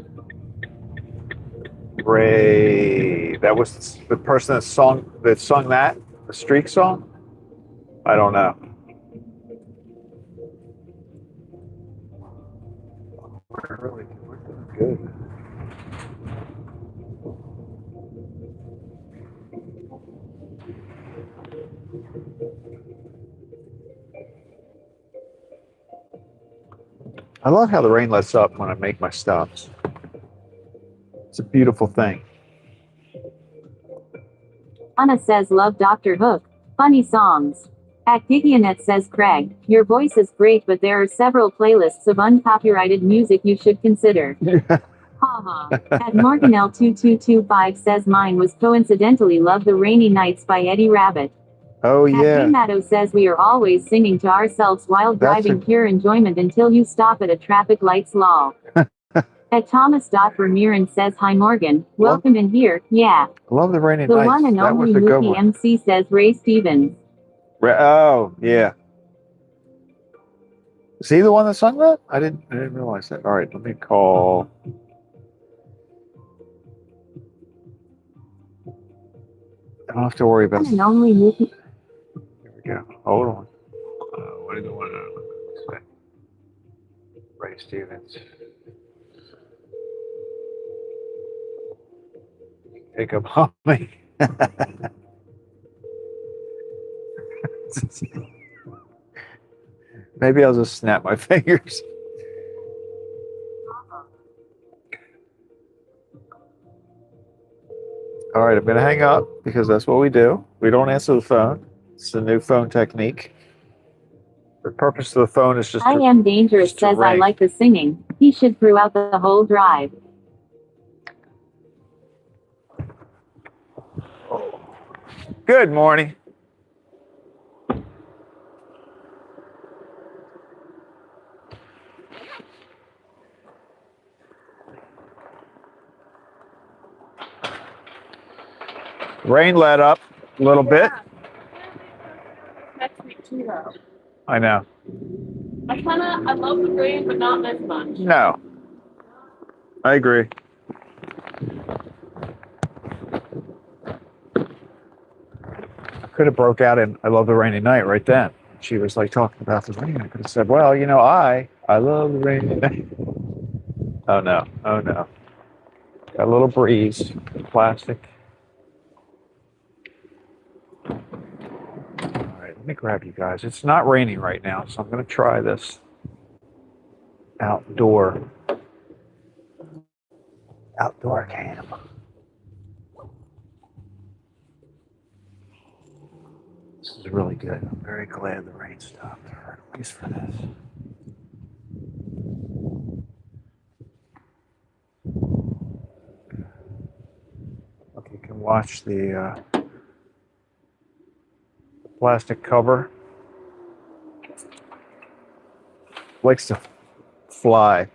Ray. That was the person that sung that the Streak song. I don't know. We're doing good. I love how the rain lets up when I make my stops. It's a beautiful thing. Anna says love Dr. Hook. Funny songs. At Gigionet says Craig, your voice is great but there are several playlists of uncopyrighted music you should consider. Haha. At Morganell2225 says mine was coincidentally Love the Rainy Nights by Eddie Rabbit. Oh At yeah. Matto says we are always singing to ourselves while driving, pure enjoyment until you stop at a traffic light's lol. At Thomas Vermeeren says hi Morgan, welcome in here, yeah. I love the Rainy The Nights. one and That was only a good Mookie one. MC says Ray Stevens. Oh yeah. Is he the one that sung that? I didn't realize that. All right, let me call. I don't have to worry about. One and only Mookie. Here we go. Hold on. What do you want to say? Ray Stevens. Pick up humming. Maybe I'll just snap my fingers. All right, I'm going to hang up because that's what we do. We don't answer the phone. It's a new phone technique. The purpose of the phone is just I am dangerous says I like the singing. He should throughout the whole drive. Good morning. Rain let up a little bit. Next week too, though. I know. I love the rain, but not this much. No. I agree. I could have broke out in I love the rainy night right then. She was like talking about the rain. I could have said, well, you know, I love the rainy night. Oh no. Oh no. Got a little breeze. Plastic. All right, let me grab you guys. It's not raining right now, so I'm going to try this outdoor cam. This is really good. I'm very glad the rain stopped, at least for this. Okay, you can watch the plastic cover. Likes to fly.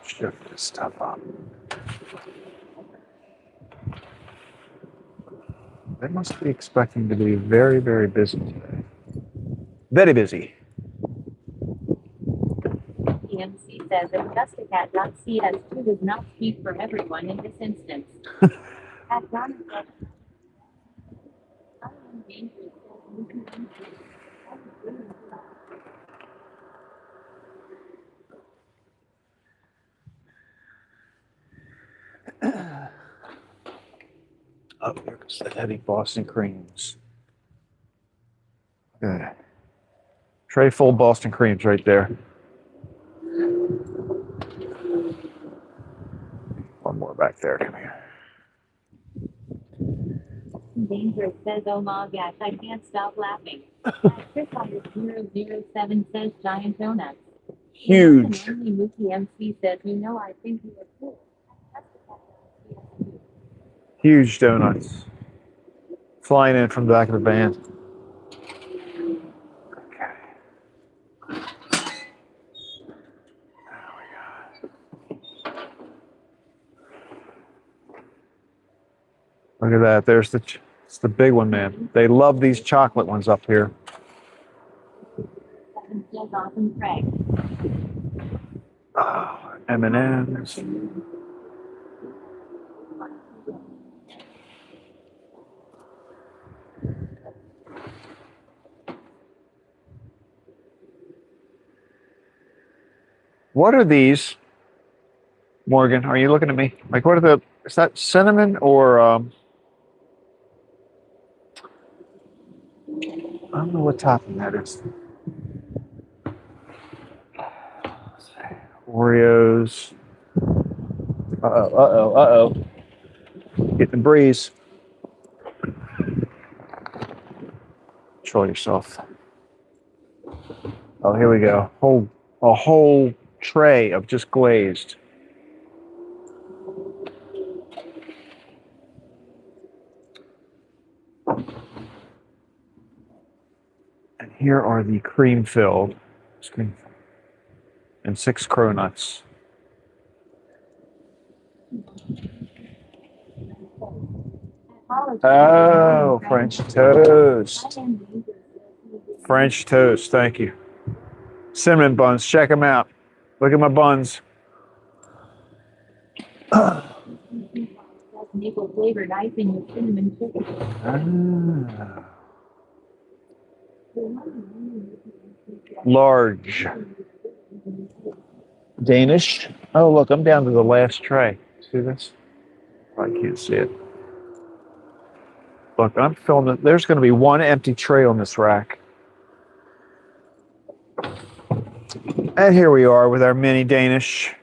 Shift this stuff up. They must be expecting to be very, very busy today. Very busy. EMC says if Justicat.cs2 does not speak for everyone in this instance. At Donna says, I am dangerous says Mookie MC. Oh, here goes the heavy Boston creams. Good. Tray full Boston creams right there. One more back there. Come here. Dangerous says oh my gosh, I can't stop laughing. Chris 007 says giant donuts. Huge. And only Mookie MC says, you know, I think you are cool. Huge donuts. Flying in from the back of the van. Okay. There we go. Look at that. It's the big one, man. They love these chocolate ones up here. Says awesome Craig. Oh, M&M's. What are these, Morgan? Are you looking at me? Like, what are is that cinnamon or, I don't know what topping that is. Oreos. Uh-oh. Getting the breeze. Control yourself. Oh, here we go. A whole tray of just glazed. And here are the cream filled. And 6 cronuts. Oh, French toast. French toast, thank you. Cinnamon buns, check them out. Look at my buns. Maple flavored icing with cinnamon sugar. Large. Danish. Oh, look, I'm down to the last tray. See this? I can't see it. Look, I'm filling it. There's going to be one empty tray on this rack. And here we are with our mini Danish.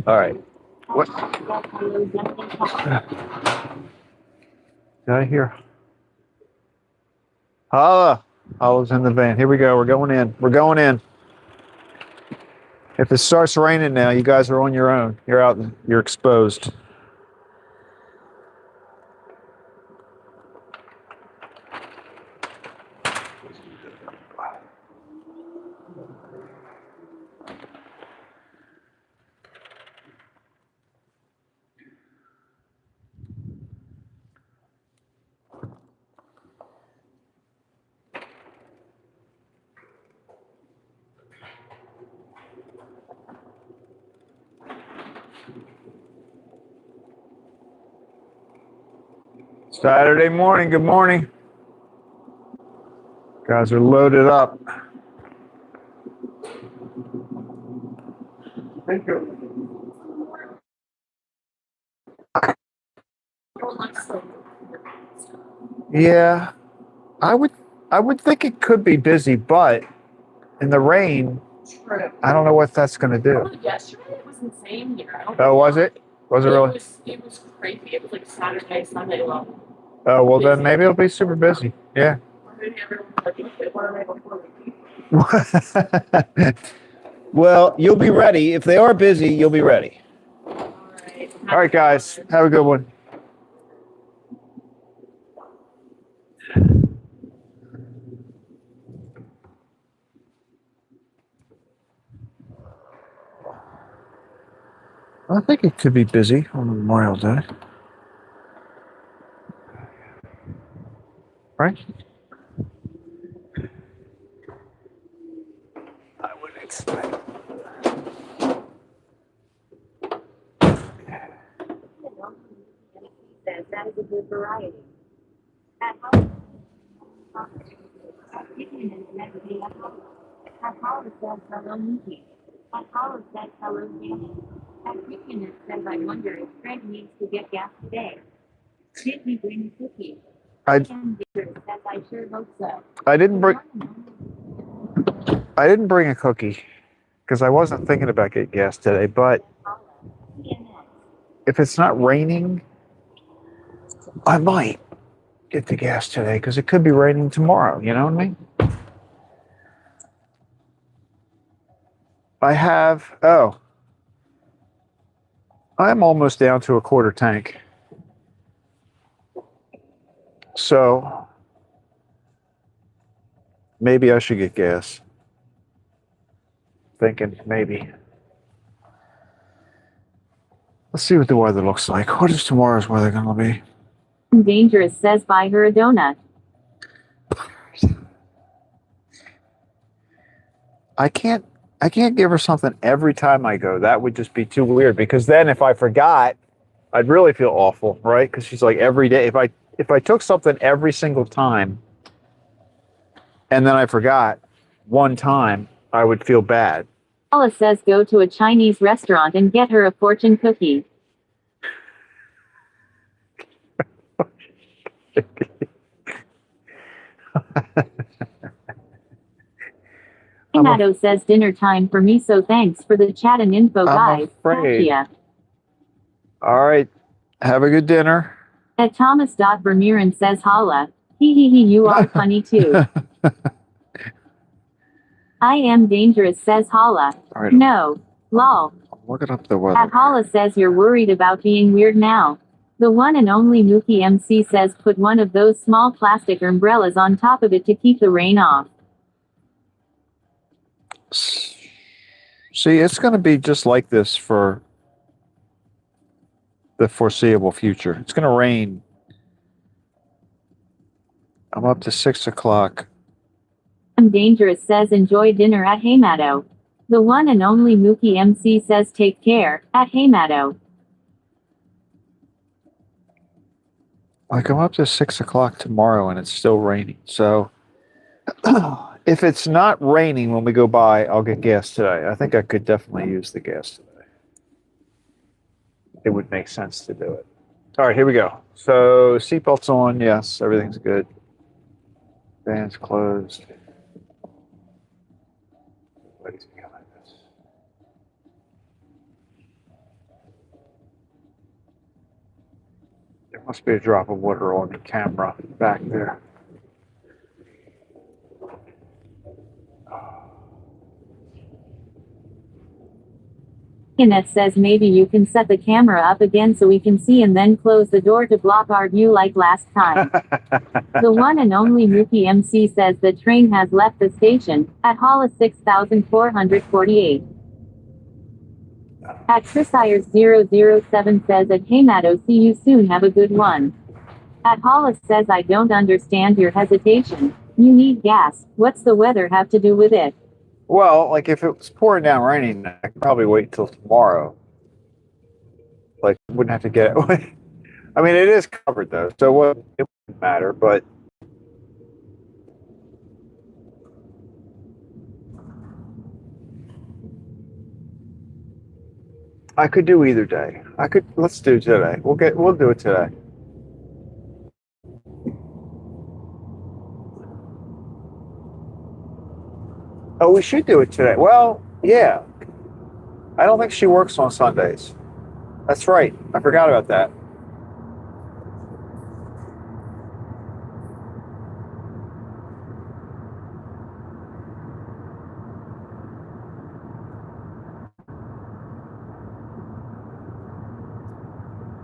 All right. What? Did I hear? Holla's in the van. Here we go. We're going in. We're going in. If it starts raining now, you guys are on your own. You're out. You're exposed. Saturday morning, good morning. Guys are loaded up. Thank you. Yeah, I would think it could be busy, but in the rain, I don't know what that's going to do. Yesterday it was insane here. Oh, was it? Was it really? It was crazy. It was like Saturday, Sunday long. Oh, well then maybe it'll be super busy. Yeah. Well, you'll be ready. If they are busy, you'll be ready. All right, guys. Have a good one. I think it could be busy on Memorial Day. Right? I would expect. Says that is a good variety. At home, Paula says hello, Nikki. Paula says hello, Danny. Christian says, I wonder if Craig needs to get gas today. Did he bring a cookie? And Victor says, I sure hope so. I didn't bring a cookie because I wasn't thinking about getting gas today, but if it's not raining, I might get the gas today because it could be raining tomorrow, you know what I mean? I'm almost down to a quarter tank. So maybe I should get gas. thinking maybe. Let's see what the weather looks like. What is tomorrow's weather going to be? Dangerous says buy her a donut. I can't give her something every time I go. That would just be too weird, because then if I forgot, I'd really feel awful, right? Because she's like every day. If I took something every single time and then I forgot one time, I would feel bad. Paula says go to a Chinese restaurant and get her a fortune cookie. Hanato says dinner time for me, so thanks for the chat and info, guys. afraid. Katia. All right. Have a good dinner. At Thomas.Vermeeren says holla. Hee, you are funny too. I am dangerous says holla. All right. No. Lol. I'm looking up the weather. At holla says you're worried about being weird now. The one and only Mookie MC says put one of those small plastic umbrellas on top of it to keep the rain off. See, it's going to be just like this for the foreseeable future. It's going to rain. I'm up to 6 o'clock. I'm dangerous says enjoy dinner at Hamato. The one and only Mookie MC says take care at Hamato. Like, I'm up to 6 o'clock tomorrow and it's still raining. So if it's not raining when we go by, I'll get gas today. I think I could definitely use the gas today. It would make sense to do it. All right, here we go. So seatbelts on. Yes, everything's good. Fans closed. Everybody's behind us. There must be a drop of water on the camera back there. Kenneth says maybe you can set the camera up again so we can see and then close the door to block our view like last time. The one and only Mookie MC says the train has left the station at Hollis 6448. At Chrisires007 says at Hamato see you soon, have a good one. At Hollis says I don't understand your hesitation. You need gas. What's the weather have to do with it? Well, like if it was pouring down raining, I could probably wait until tomorrow. Like, wouldn't have to get it. I mean, it is covered though, so it wouldn't matter, but I could do either day. Let's do today. We'll do it today. Oh, we should do it today. Well, yeah. I don't think she works on Sundays. That's right. I forgot about that.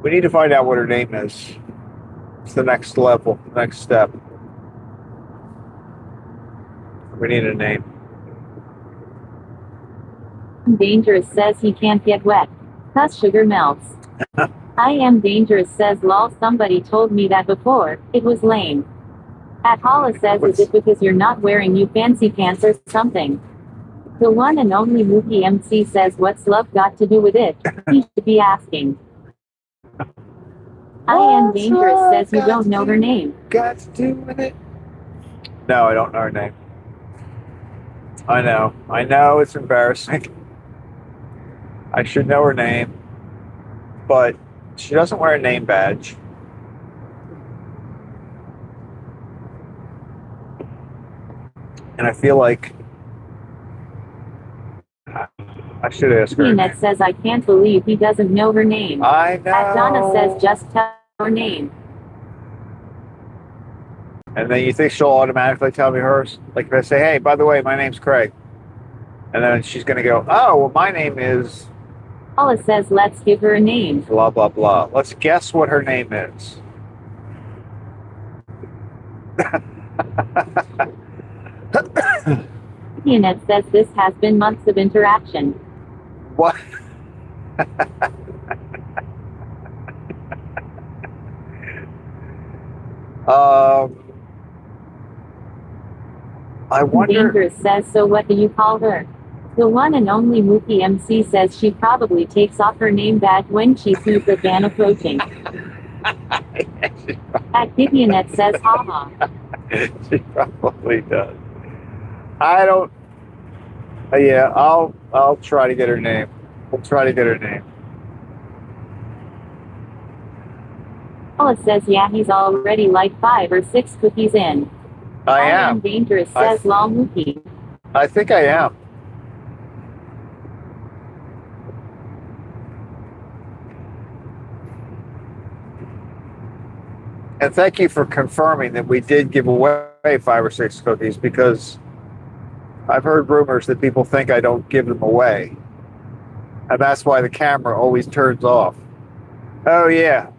We need to find out what her name is. It's the next level, the next step. We need a name. Dangerous says he can't get wet. Cause sugar melts. I am dangerous says lol, somebody told me that before, it was lame. At Hollis says is it because you're not wearing new fancy pants or something? The one and only Mookie MC says what's love got to do with it? He should be asking. I am dangerous says you don't know her name. Got to do with it? No, I don't know her name. I know it's embarrassing. I should know her name, but she doesn't wear a name badge. And I feel like I should ask her. Peanut says I can't believe he doesn't know her name. I know. At Donna says just tell her name. And then you think she'll automatically tell me hers? Like if I say, hey, by the way, my name's Craig. And then she's going to go, oh, well, my name is... Paula says let's give her a name. Blah, blah, blah. Let's guess what her name is. Vivianette says this has been months of interaction. What? I wonder. Dangerous says, so what do you call her? The one and only Mookie MC says she probably takes off her name badge when she sees the van approaching. At Vivianette says, haha. She probably does. I don't. Yeah, I'll try to get her name. We'll try to get her name. Paula says, yeah, he's already like 5 or 6 cookies in. I am. Dangerous says, lol Mookie. I think I am. And thank you for confirming that we did give away 5 or 6 cookies, because I've heard rumors that people think I don't give them away. And that's why the camera always turns off. Oh, yeah.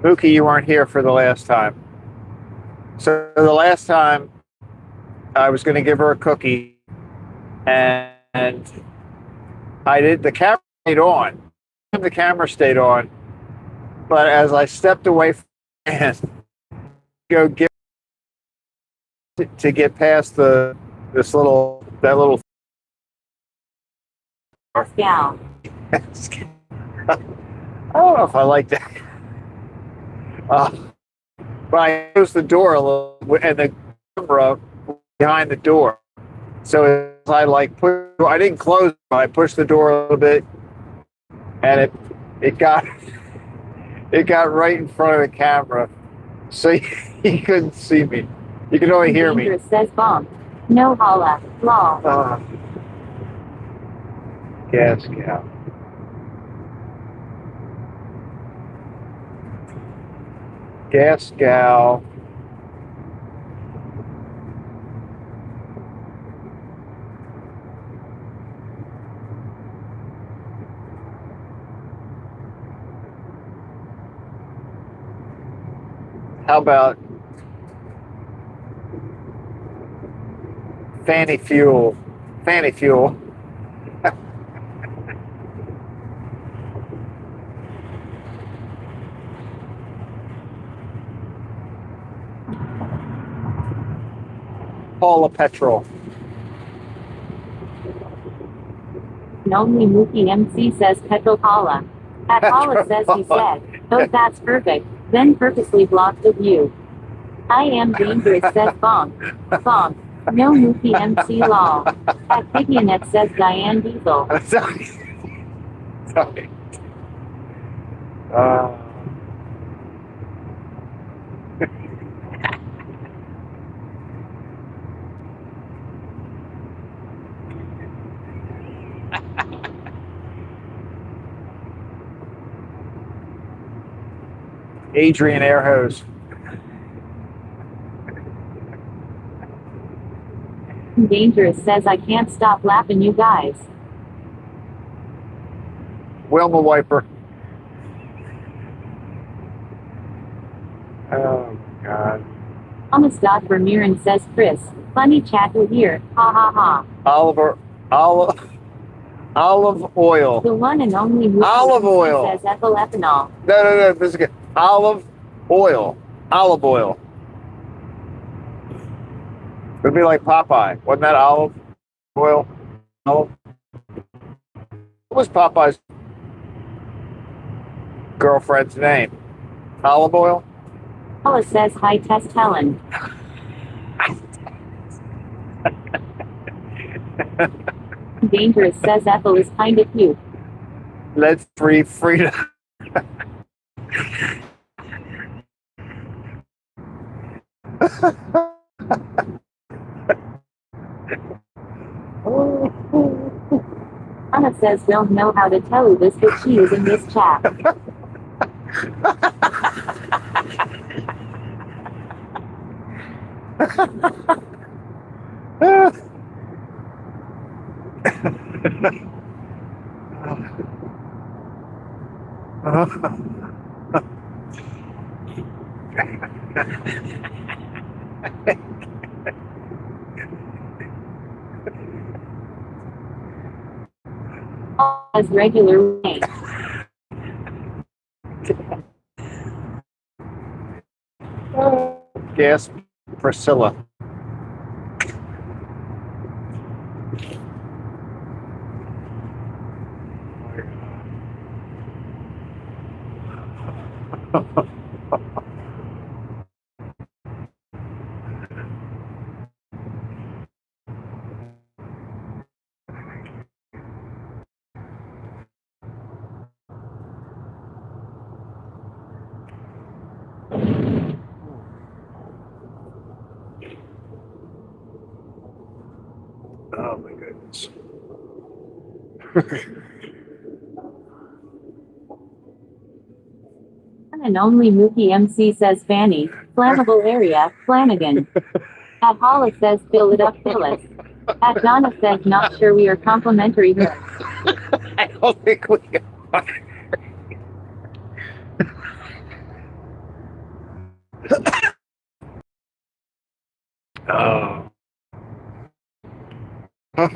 Mookie, you weren't here for the last time. So the last time I was going to give her a cookie, and I did. The camera stayed on. The camera stayed on. But as I stepped away from and go get to get past that little Gal. I don't know if I like that. But I closed the door a little, and the camera behind the door. So as I I didn't close it, but I pushed the door a little bit, and it got right in front of the camera, so you couldn't see me. You could only hear me. Dangerous says, bomb. No holla. Lol. Gas cow. Gas gal. How about Fanny Fuel? Fanny Fuel. Paula Petrol. And only Mookie MC says Petro Paula. At Paula says he said, oh that's perfect, then purposely blocked the view. I am dangerous says bonk. Bonk. No Mookie MC lol. At Vivianette says Diane Diesel. Sorry. Sorry. Adrian Airhose. Dangerous says I can't stop laughing you guys. Wilma Wiper. Oh, God. Thomas Vermeeren says Chris. Funny chat with here. Ha ha ha. Olive oil. The one and only Mookie Olive MC oil. says ethyl ethanol. No, this is good. Olive oil. Olive oil. It'd be like Popeye. Wasn't that olive oil? Olive? What was Popeye's girlfriend's name? Olive oil? Paula says hi test Helen. Dangerous says Ethel is kind of cute. Let's free Frida. Anna says don't know how to tell you this, but she is in this chat. as regular rain. Gasp, Priscilla. Oh my goodness. One and only Mookie MC says Fanny. Flammable area, Flanagan. At Hollis says fill it up, Phyllis. At Donna says not sure we are complimentary her. I don't think we are. Oh. Huh.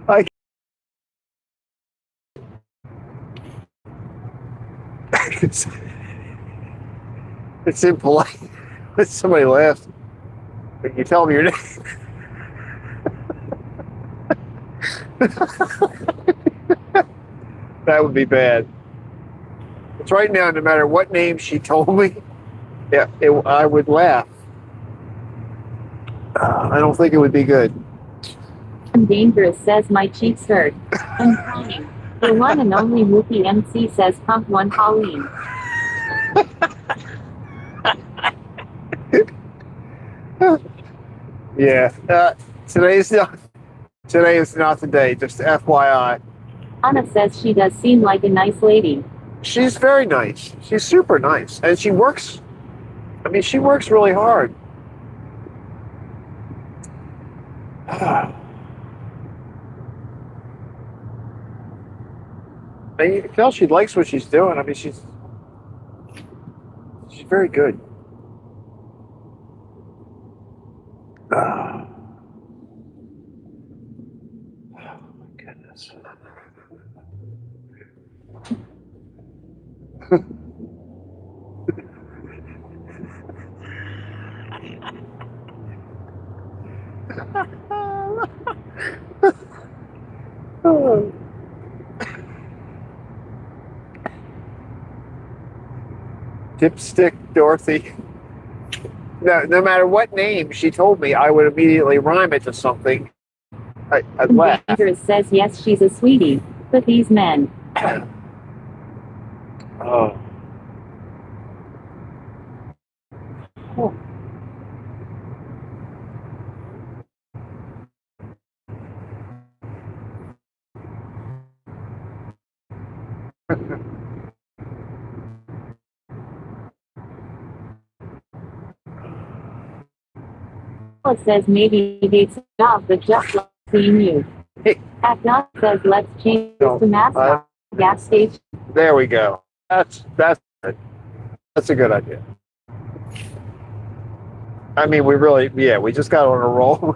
I it's impolite when somebody laughs. But you tell them your name. That would be bad. It's right now, no matter what name she told me, yeah, I would laugh. I don't think it would be good. Dangerous says my cheeks hurt. I'm crying. The one and only Mookie MC says pump one Colleen. Yeah. Today is not the day, just FYI. Anna says she does seem like a nice lady. She's very nice. She's super nice. And she works really hard. And you can tell she likes what she's doing. I mean, she's very good. Oh my goodness. Oh. Dipstick Dorothy. No matter what name she told me, I would immediately rhyme it to something. I'd laugh. Dangerous says yes, she's a sweetie. But these men. Oh. Paula says maybe it's a job, but just like seeing you. At Dot says let's change this to mascot gas station. There we go. That's good. That's a good idea. I mean, we just got on a roll.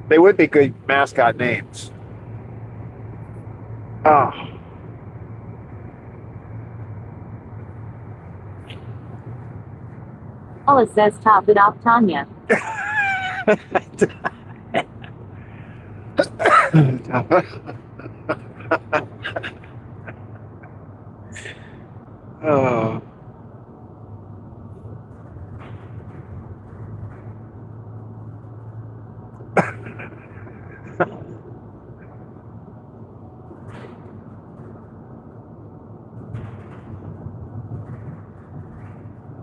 They would be good mascot names. Oh. Paula says top it off, Tanya. Oh.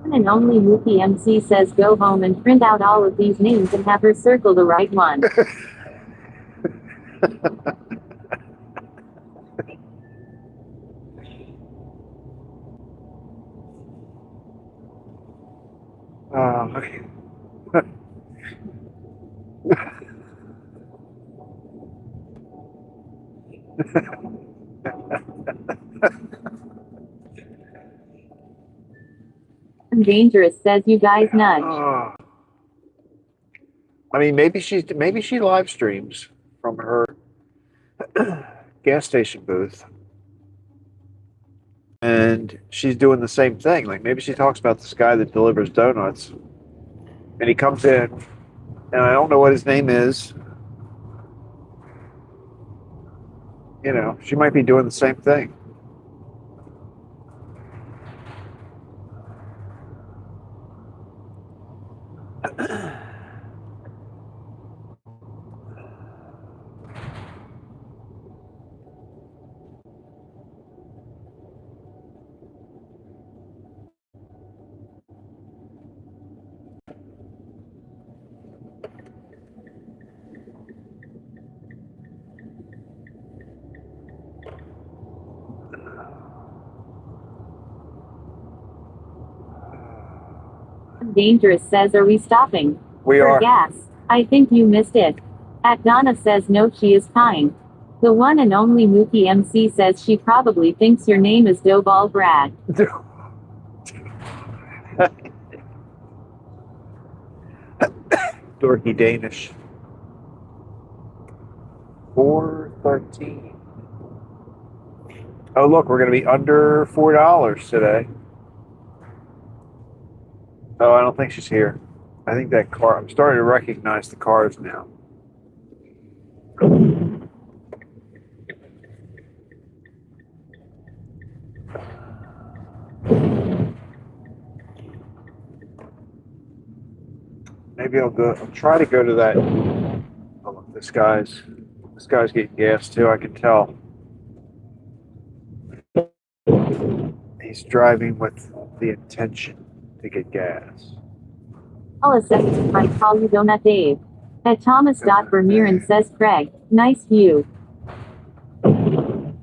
One and only Mookie MC says go home and print out all of these names and have her circle the right one. Okay. Dangerous says you guys nudge. Oh. I mean, maybe she live streams from her gas station booth, and she's doing the same thing. Like maybe she talks about this guy that delivers donuts, and he comes in, and I don't know what his name is. You know, she might be doing the same thing. Dangerous says, are we stopping? We For are. gas. I think you missed it. At Donna says no, she is kind. The one and only Mookie MC says she probably thinks your name is Doughball Brad. Dorky Danish. 413. Oh, look, we're going to be under $4 today. Oh, I don't think she's here. I think that car, I'm starting to recognize the cars now. Maybe I'll try to go to that. Oh, look, this guy's getting gas too, I can tell. He's driving with the intention to get gas. Paula says, I call you Donut Dave. At Thomas.Vermeeren says Craig, nice view. I'm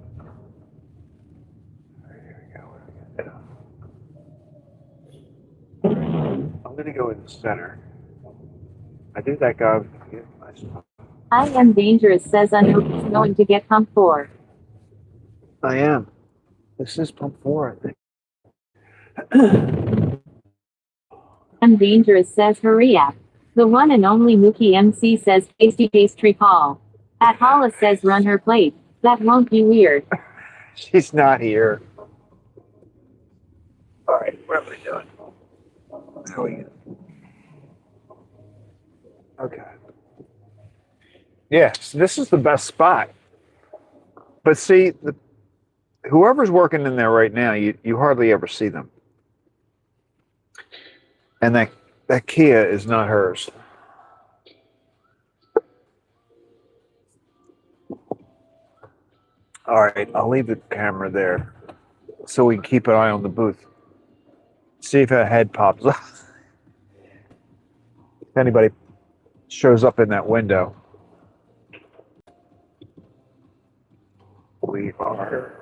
going to go in the center. I think that guy was nice. I am dangerous says I know he's going to get pump 4. I am. This is pump 4, I think. I'm dangerous says hurry up. The one and only Mookie MC says pasty pastry Paul. At Paula says run her plate. That won't be weird. She's not here. All right, what are we doing? How are we going? Okay. Yes, this is the best spot. But see, whoever's working in there right now, you hardly ever see them. And that Kia is not hers. All right, I'll leave the camera there so we can keep an eye on the booth. See if a head pops up. If anybody shows up in that window. We are.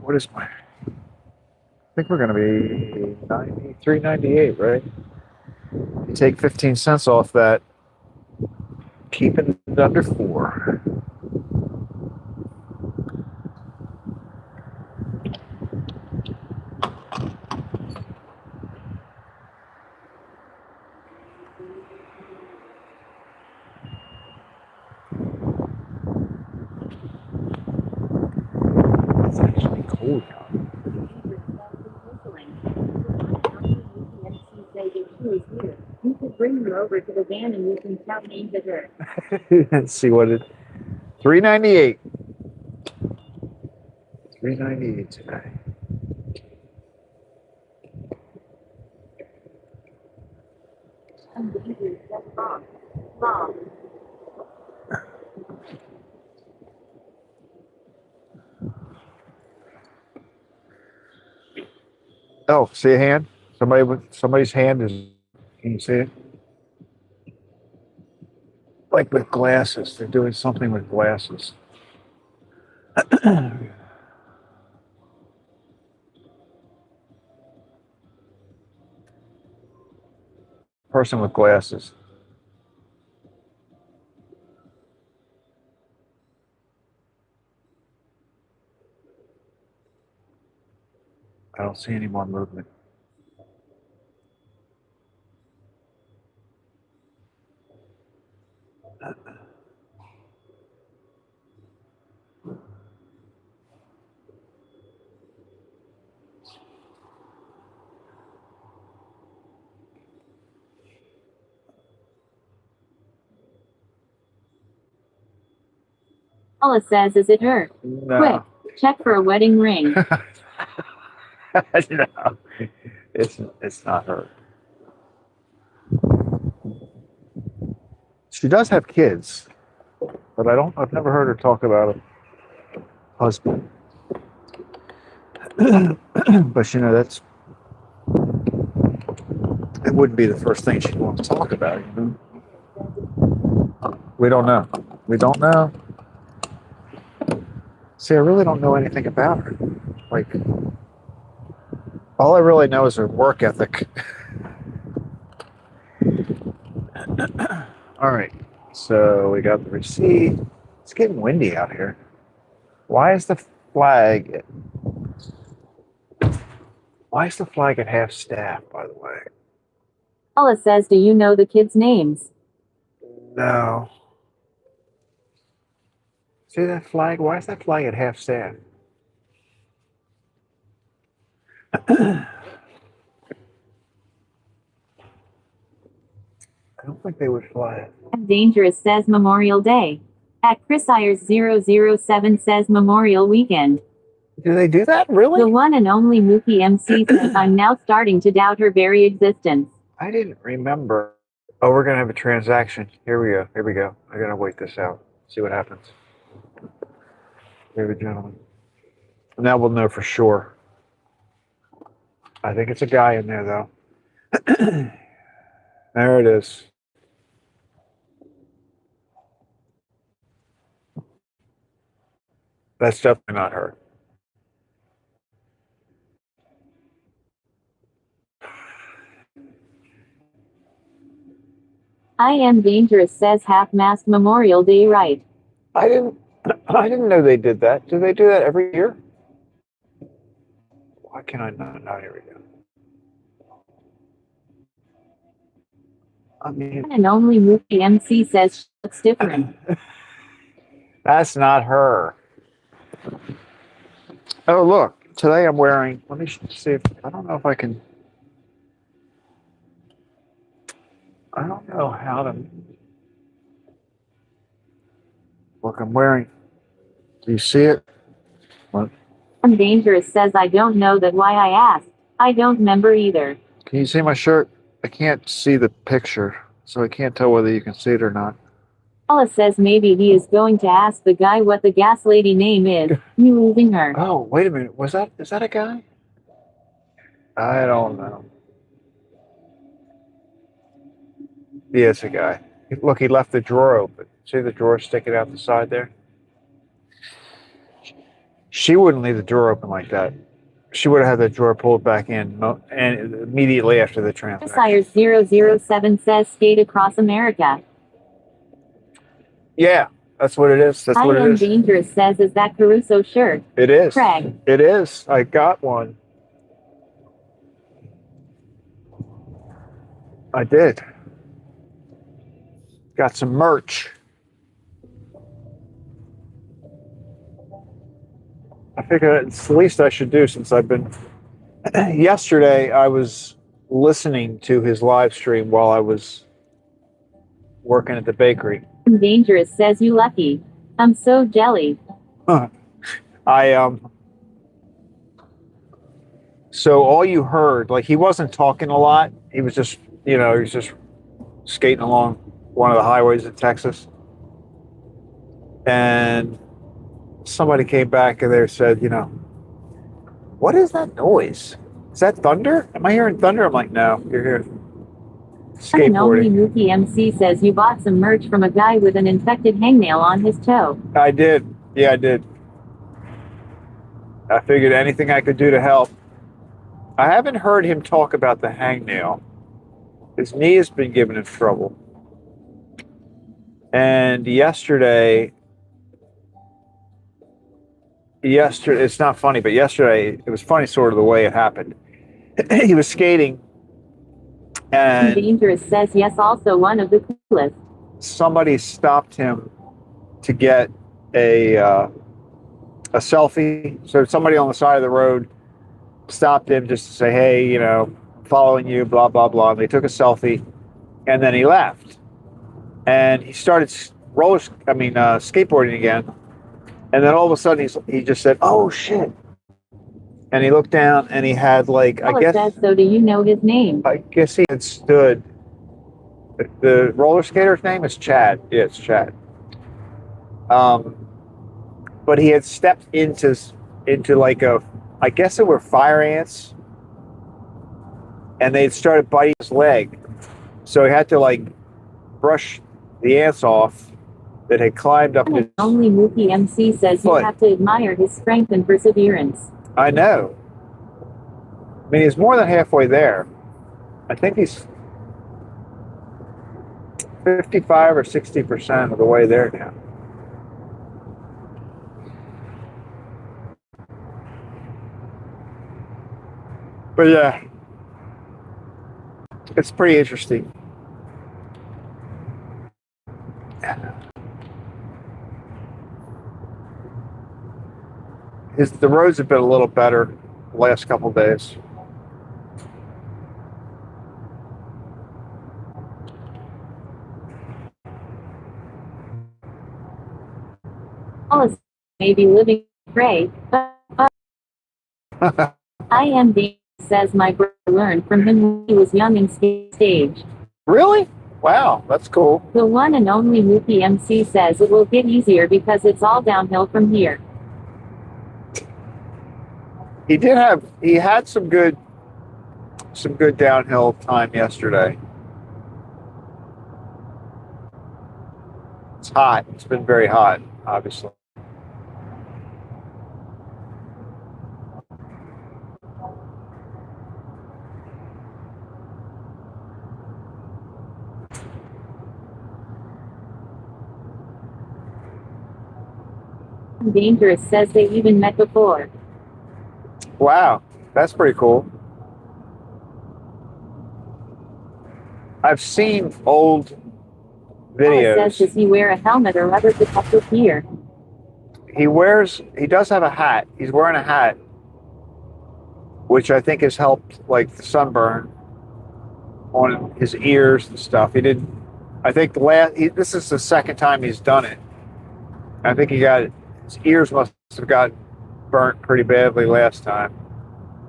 What is my? I think we're going to be 93.98, right? You take 15 cents off that, keeping it under 4. It's actually cold out. You could bring her over to the van and you can shout names at her. Let's see what it. 398. 398 today. Mom. Oh, see a hand? Somebody's hand is. Can you see it? Like with glasses, they're doing something with glasses. Person with glasses. don't see any more movement. Paula says, is it her? No. Quick, check for a wedding ring. No, it's not her. She does have kids, but I've never heard her talk about a husband. But it wouldn't be the first thing she'd want to talk about, you know? We don't know. We don't know. See, I really don't know anything about her. Like, all I really know is her work ethic. All right, so we got the receipt. It's getting windy out here. Why is the flag at half staff, by the way? Paula says, do you know the kids' names? No. See that flag? Why is that flag at half staff? I don't think they would fly it. Dangerous says Memorial Day. At Chris Ayers 007 says Memorial Weekend. Do they do that? Really? The one and only Mookie MC says, I'm now starting to doubt her very existence. I didn't remember. Oh, we're going to have a transaction. Here we go. Here we go. I got to wait this out. See what happens. Here we go, gentlemen. Now we'll know for sure. I think it's a guy in there, though. There it is. That's definitely not her. I am dangerous says half-mast Memorial Day right. I didn't know they did that. Do they do that every year? Why can I not? Oh, here we go. I mean, And only Mookie MC says it's different. that's not her. Oh, look. Today I'm wearing, let me see if, I don't know if I can, I don't know how to, look, I'm wearing, do you see it? What? And dangerous says, I don't know that why I asked. I don't remember either. Can you see my shirt? I can't see the picture, so I can't tell whether you can see it or not. Paula says maybe he is going to ask the guy what the gas lady name is. You losing her. Oh, wait a minute. Is that a guy? I don't know. Yeah, it's a guy. Look, he left the drawer open. See the drawer sticking out the side there? She wouldn't leave the drawer open like that. She would have had the drawer pulled back in and immediately after the transaction. Ayers 007 says skate across America. Yeah, that's what it is. That's what it is. Dangerous says, is that Caruso shirt? It is. Craig. It is. I got one. I did. Got some merch. I figured it's the least I should do since I've been. Yesterday, I was listening to his live stream while I was working at the bakery. Dangerous says, you lucky. I'm so jelly. So all you heard, like, he wasn't talking a lot. He was just, he was just skating along one of the highways in Texas. And somebody came back and they said, what is that noise? Is that thunder? Am I hearing thunder? I'm like, no, you're hearing And only skateboarding. Mookie MC says you bought some merch from a guy with an infected hangnail on his toe. I did. Yeah, I did. I figured anything I could do to help. I haven't heard him talk about the hangnail. His knee has been giving him trouble. And yesterday, yesterday, it's not funny, but yesterday it was funny sort of the way it happened. He was skating and Dangerous says yes, also one of the coolest. somebody stopped him to get a selfie. So somebody on the side of the road stopped him just to say, hey, you know, I'm following you, blah, blah, blah. And they took a selfie and then he left. And he started skateboarding again. And then all of a sudden he just said, oh shit. And he looked down and he had like, I guess. Says, so do you know his name? I guess he had stood. The roller skater's name is Chad. Yeah, it's Chad. But he had stepped into like I guess it were fire ants, and they had started biting his leg. So he had to like brush the ants off that had climbed up his Only Mookie MC says foot. You have to admire his strength and perseverance. I know. I mean, he's more than halfway there. I think he's 55 or 60% of the way there now. But yeah, it's pretty interesting. The roads have been a little better the last couple of days. Wallace may be living in Cray, but I am Dave says my brother learned from him when he was young and stage. Really? Wow, that's cool. The one and only Mookie MC says it will get easier because it's all downhill from here. He had some good downhill time yesterday. It's hot. It's been very hot, obviously. Dangerous says they even met before. Wow, that's pretty cool. I've seen old videos. Wallace says, does he wear a helmet or other protective gear? He does have a hat. He's wearing a hat, which I think has helped like the sunburn on his ears and stuff. I think this is the second time he's done it. I think his ears must have got burnt pretty badly last time.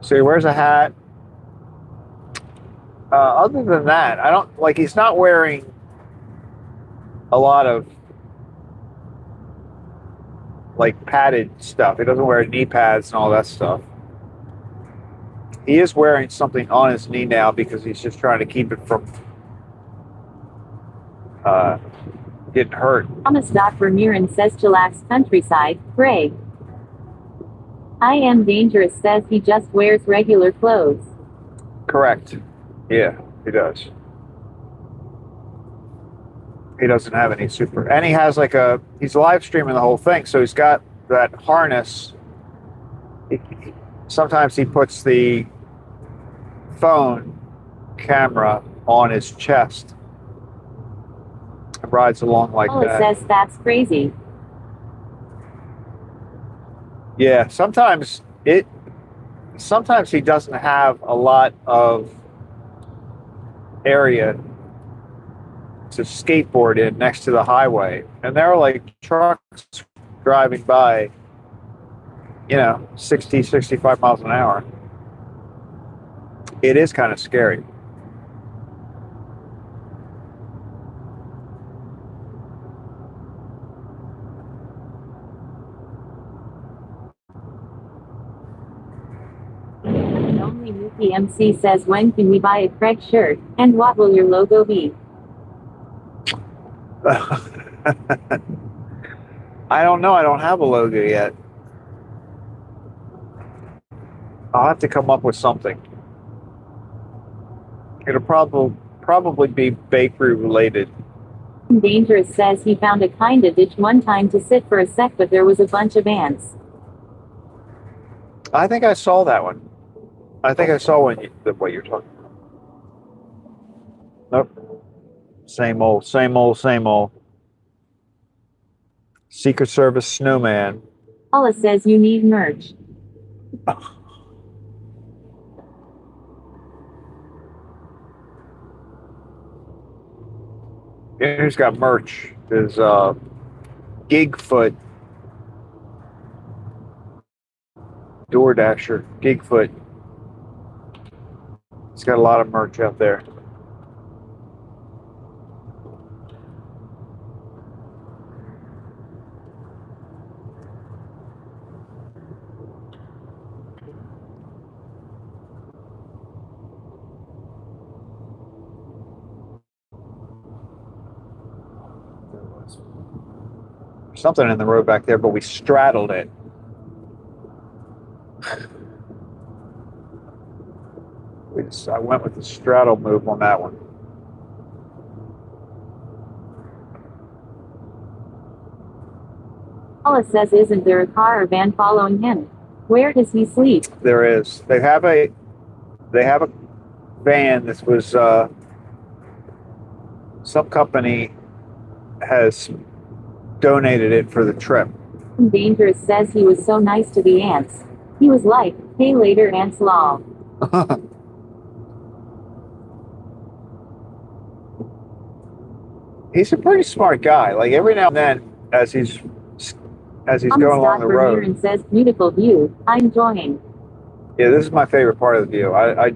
So he wears a hat. Other than that, he's not wearing a lot of like padded stuff. He doesn't wear knee pads and all that stuff. He is wearing something on his knee now because he's just trying to keep it from getting hurt. Thomas Vermeeren says chillax countryside, Greg. I am Dangerous says he just wears regular clothes. Correct. Yeah, he does. He doesn't have any super, and he has he's live streaming the whole thing, so he's got that harness. Sometimes he puts the phone camera on his chest and rides along like that. Says that's crazy. Yeah, sometimes he doesn't have a lot of area to skateboard in next to the highway, and there are like trucks driving by, 60, 65 miles an hour. It is kind of scary. Only Mookie MC says when can we buy a Craig shirt, and what will your logo be? I don't know. I don't have a logo yet. I'll have to come up with something. It'll probably be bakery related. Dangerous says he found a kinda ditch one time to sit for a sec, but there was a bunch of ants. I think I saw that one. I think I saw what you're talking about. Nope. Same old, same old, same old. Secret Service snowman. Paula says you need merch. Who's got merch? Is Gigfoot. DoorDasher. Gigfoot. He's got a lot of merch out there. Something in the road back there, but we straddled it. I went with the straddle move on that one. Paula says isn't there a car or van following him? Where does he sleep? There is. They have a van. This was some company has donated it for the trip. Dangerous says he was so nice to the ants. He was like, hey later ants lol. He's a pretty smart guy. Like every now and then, as he's going along the road. And says beautiful view. I'm enjoying. Yeah, this is my favorite part of the view. I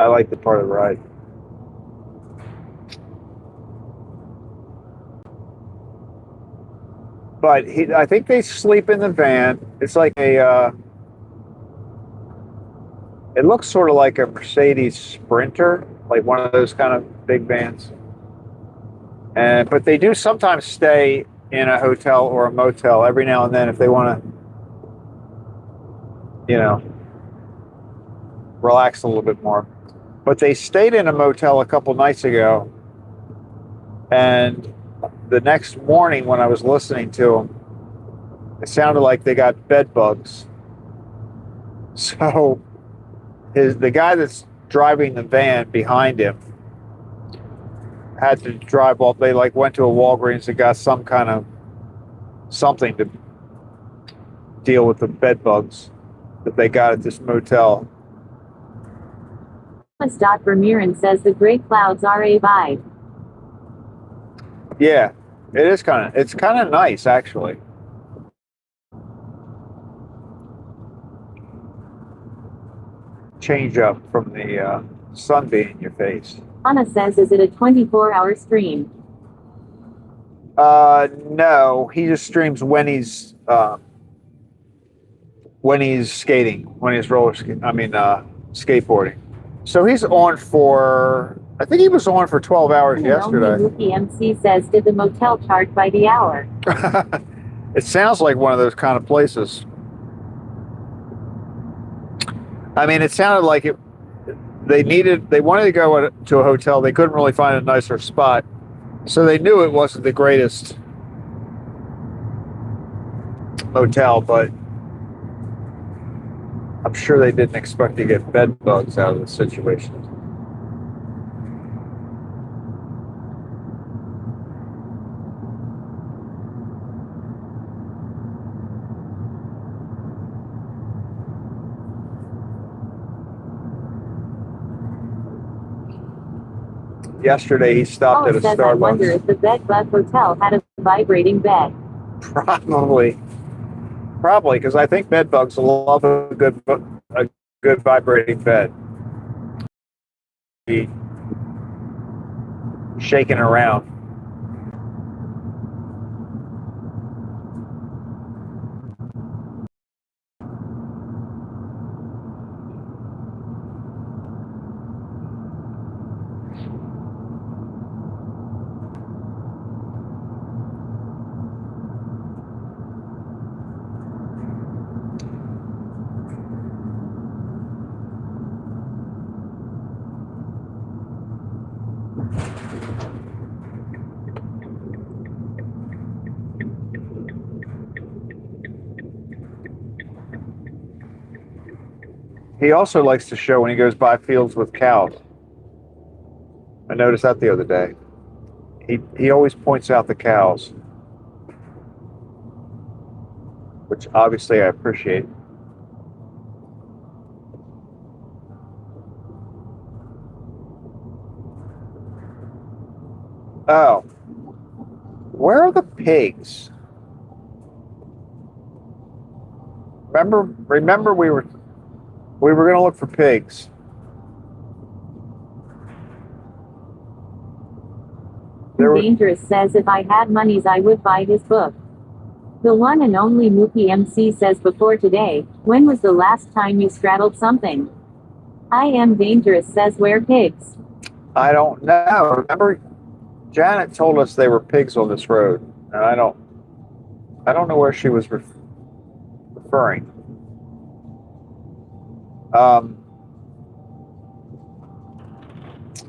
like the part of the ride. But I think they sleep in the van. It's like it looks sort of like a Mercedes Sprinter, like one of those kind of big vans. But they do sometimes stay in a hotel or a motel every now and then if they want to, relax a little bit more. But they stayed in a motel a couple nights ago, and the next morning when I was listening to them, it sounded like they got bed bugs. So the guy that's driving the van behind him had to drive off. They went to a Walgreens and got some kind of something to deal with the bed bugs that they got at this motel. Vermeeren says the gray clouds are a vibe. Yeah, it's kind of nice actually. Change up from the sun being in your face. Anna says, is it a 24-hour stream? No, he just streams when he's skating, when he's skateboarding. So he's on for, I think he was on for 12 hours yesterday. Wookie MC says, did the motel charge by the hour? It sounds like one of those kind of places. I mean, it sounded like it. They wanted to go to a hotel. They couldn't really find a nicer spot. So they knew it wasn't the greatest motel, but I'm sure they didn't expect to get bed bugs out of the situation. Yesterday he stopped at a Starbucks. I wonder if the Bed Bug Hotel had a vibrating bed. Probably, because I think bed bugs love a good vibrating bed. Be shaking around. He also likes to show when he goes by fields with cows. I noticed that the other day. He always points out the cows, which obviously I appreciate. Oh, where are the pigs? Remember we were going to look for pigs. Dangerous says if I had monies I would buy his book. The one and only Mookie MC says before today, when was the last time you straddled something? I am dangerous says where pigs? I don't know. Remember, Janet told us they were pigs on this road, and I don't know where she was referring.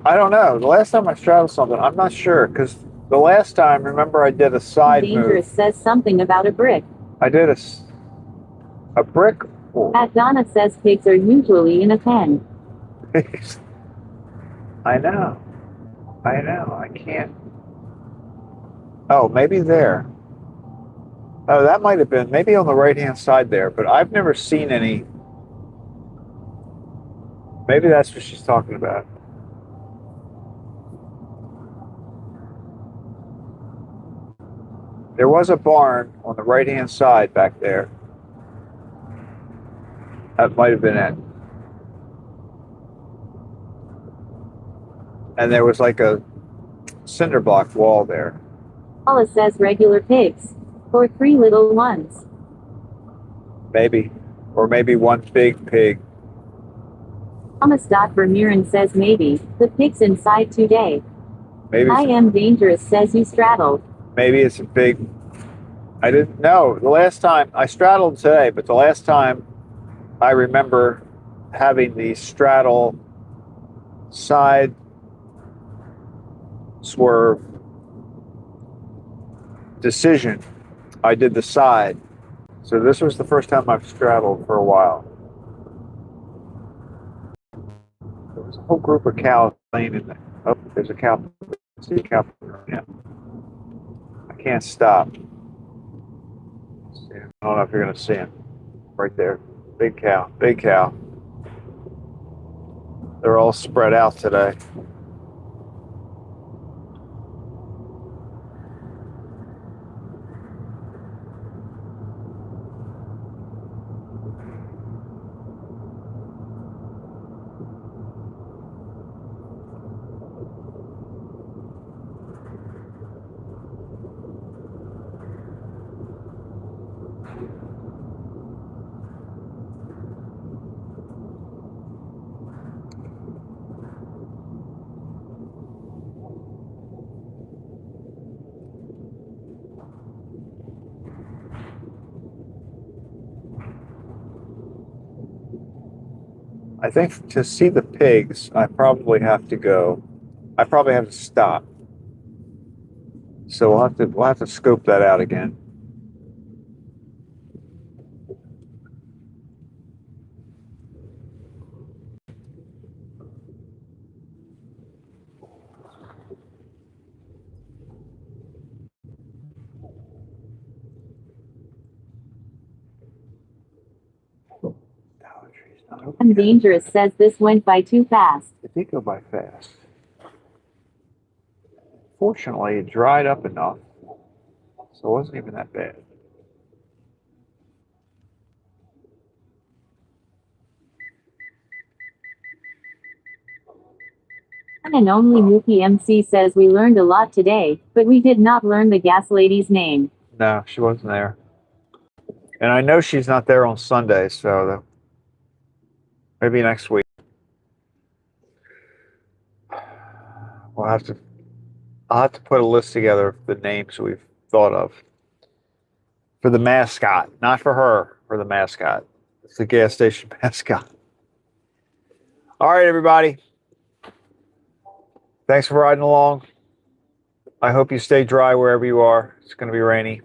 I don't know. The last time I straddled something, I'm not sure, because the last time, remember, I did a side Dangerous move. says something about a brick. I did a brick. At Donna says pigs are usually in a pen. Pigs. I know. I can't. Oh, maybe there. Oh, that might have been maybe on the right-hand side there, but I've never seen any. Maybe that's what she's talking about. There was a barn on the right-hand side back there. That might have been it. And there was like a cinder block wall there. Paula says regular pigs. Or 3 little ones. Maybe. Or maybe one big pig. Thomas Vermeeren says maybe. The pigs inside today. Maybe I am dangerous says you straddled. maybe it's a big. I didn't know. The last time I straddled today, but the last time I remember having the straddle side swerve decision, I did the side. So this was the first time I've straddled for a while. There was a whole group of cows laying in there. Oh, there's a cow. I see a cow right now. I can't stop. I don't know if you're going to see him. Right there. Big cow. Big cow. They're all spread out today. I think to see the pigs, I probably have to stop. So we'll have to scope that out again. I'm dangerous says this went by too fast. It did go by fast. Fortunately, it dried up enough, so it wasn't even that bad. One and only Mookie MC says we learned a lot today, but we did not learn the gas lady's name. No, she wasn't there. And I know she's not there on Sunday, so maybe next week. I'll have to put a list together of the names we've thought of. For the mascot, not for her, for the mascot. It's the gas station mascot. All right, everybody. Thanks for riding along. I hope you stay dry wherever you are. It's going to be rainy.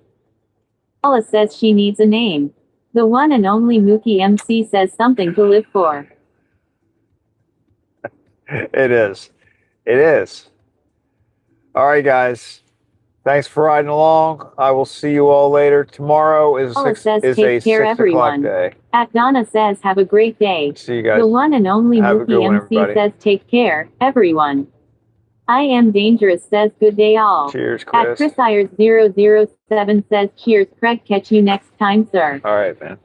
Paula says she needs a name. The one and only Mookie MC says something to live for. It is. It is. All right, guys. Thanks for riding along. I will see you all later. Tomorrow is Paula a says, six take care, o'clock everyone. day. At Donna says, have a great day. See you guys. The one and only Have a good Mookie one, MC everybody. says, take care, everyone. I am dangerous says, good day all. Cheers, At Chris. Chris Ayers 007 says, cheers, Craig. Catch you next time, sir. All right, man.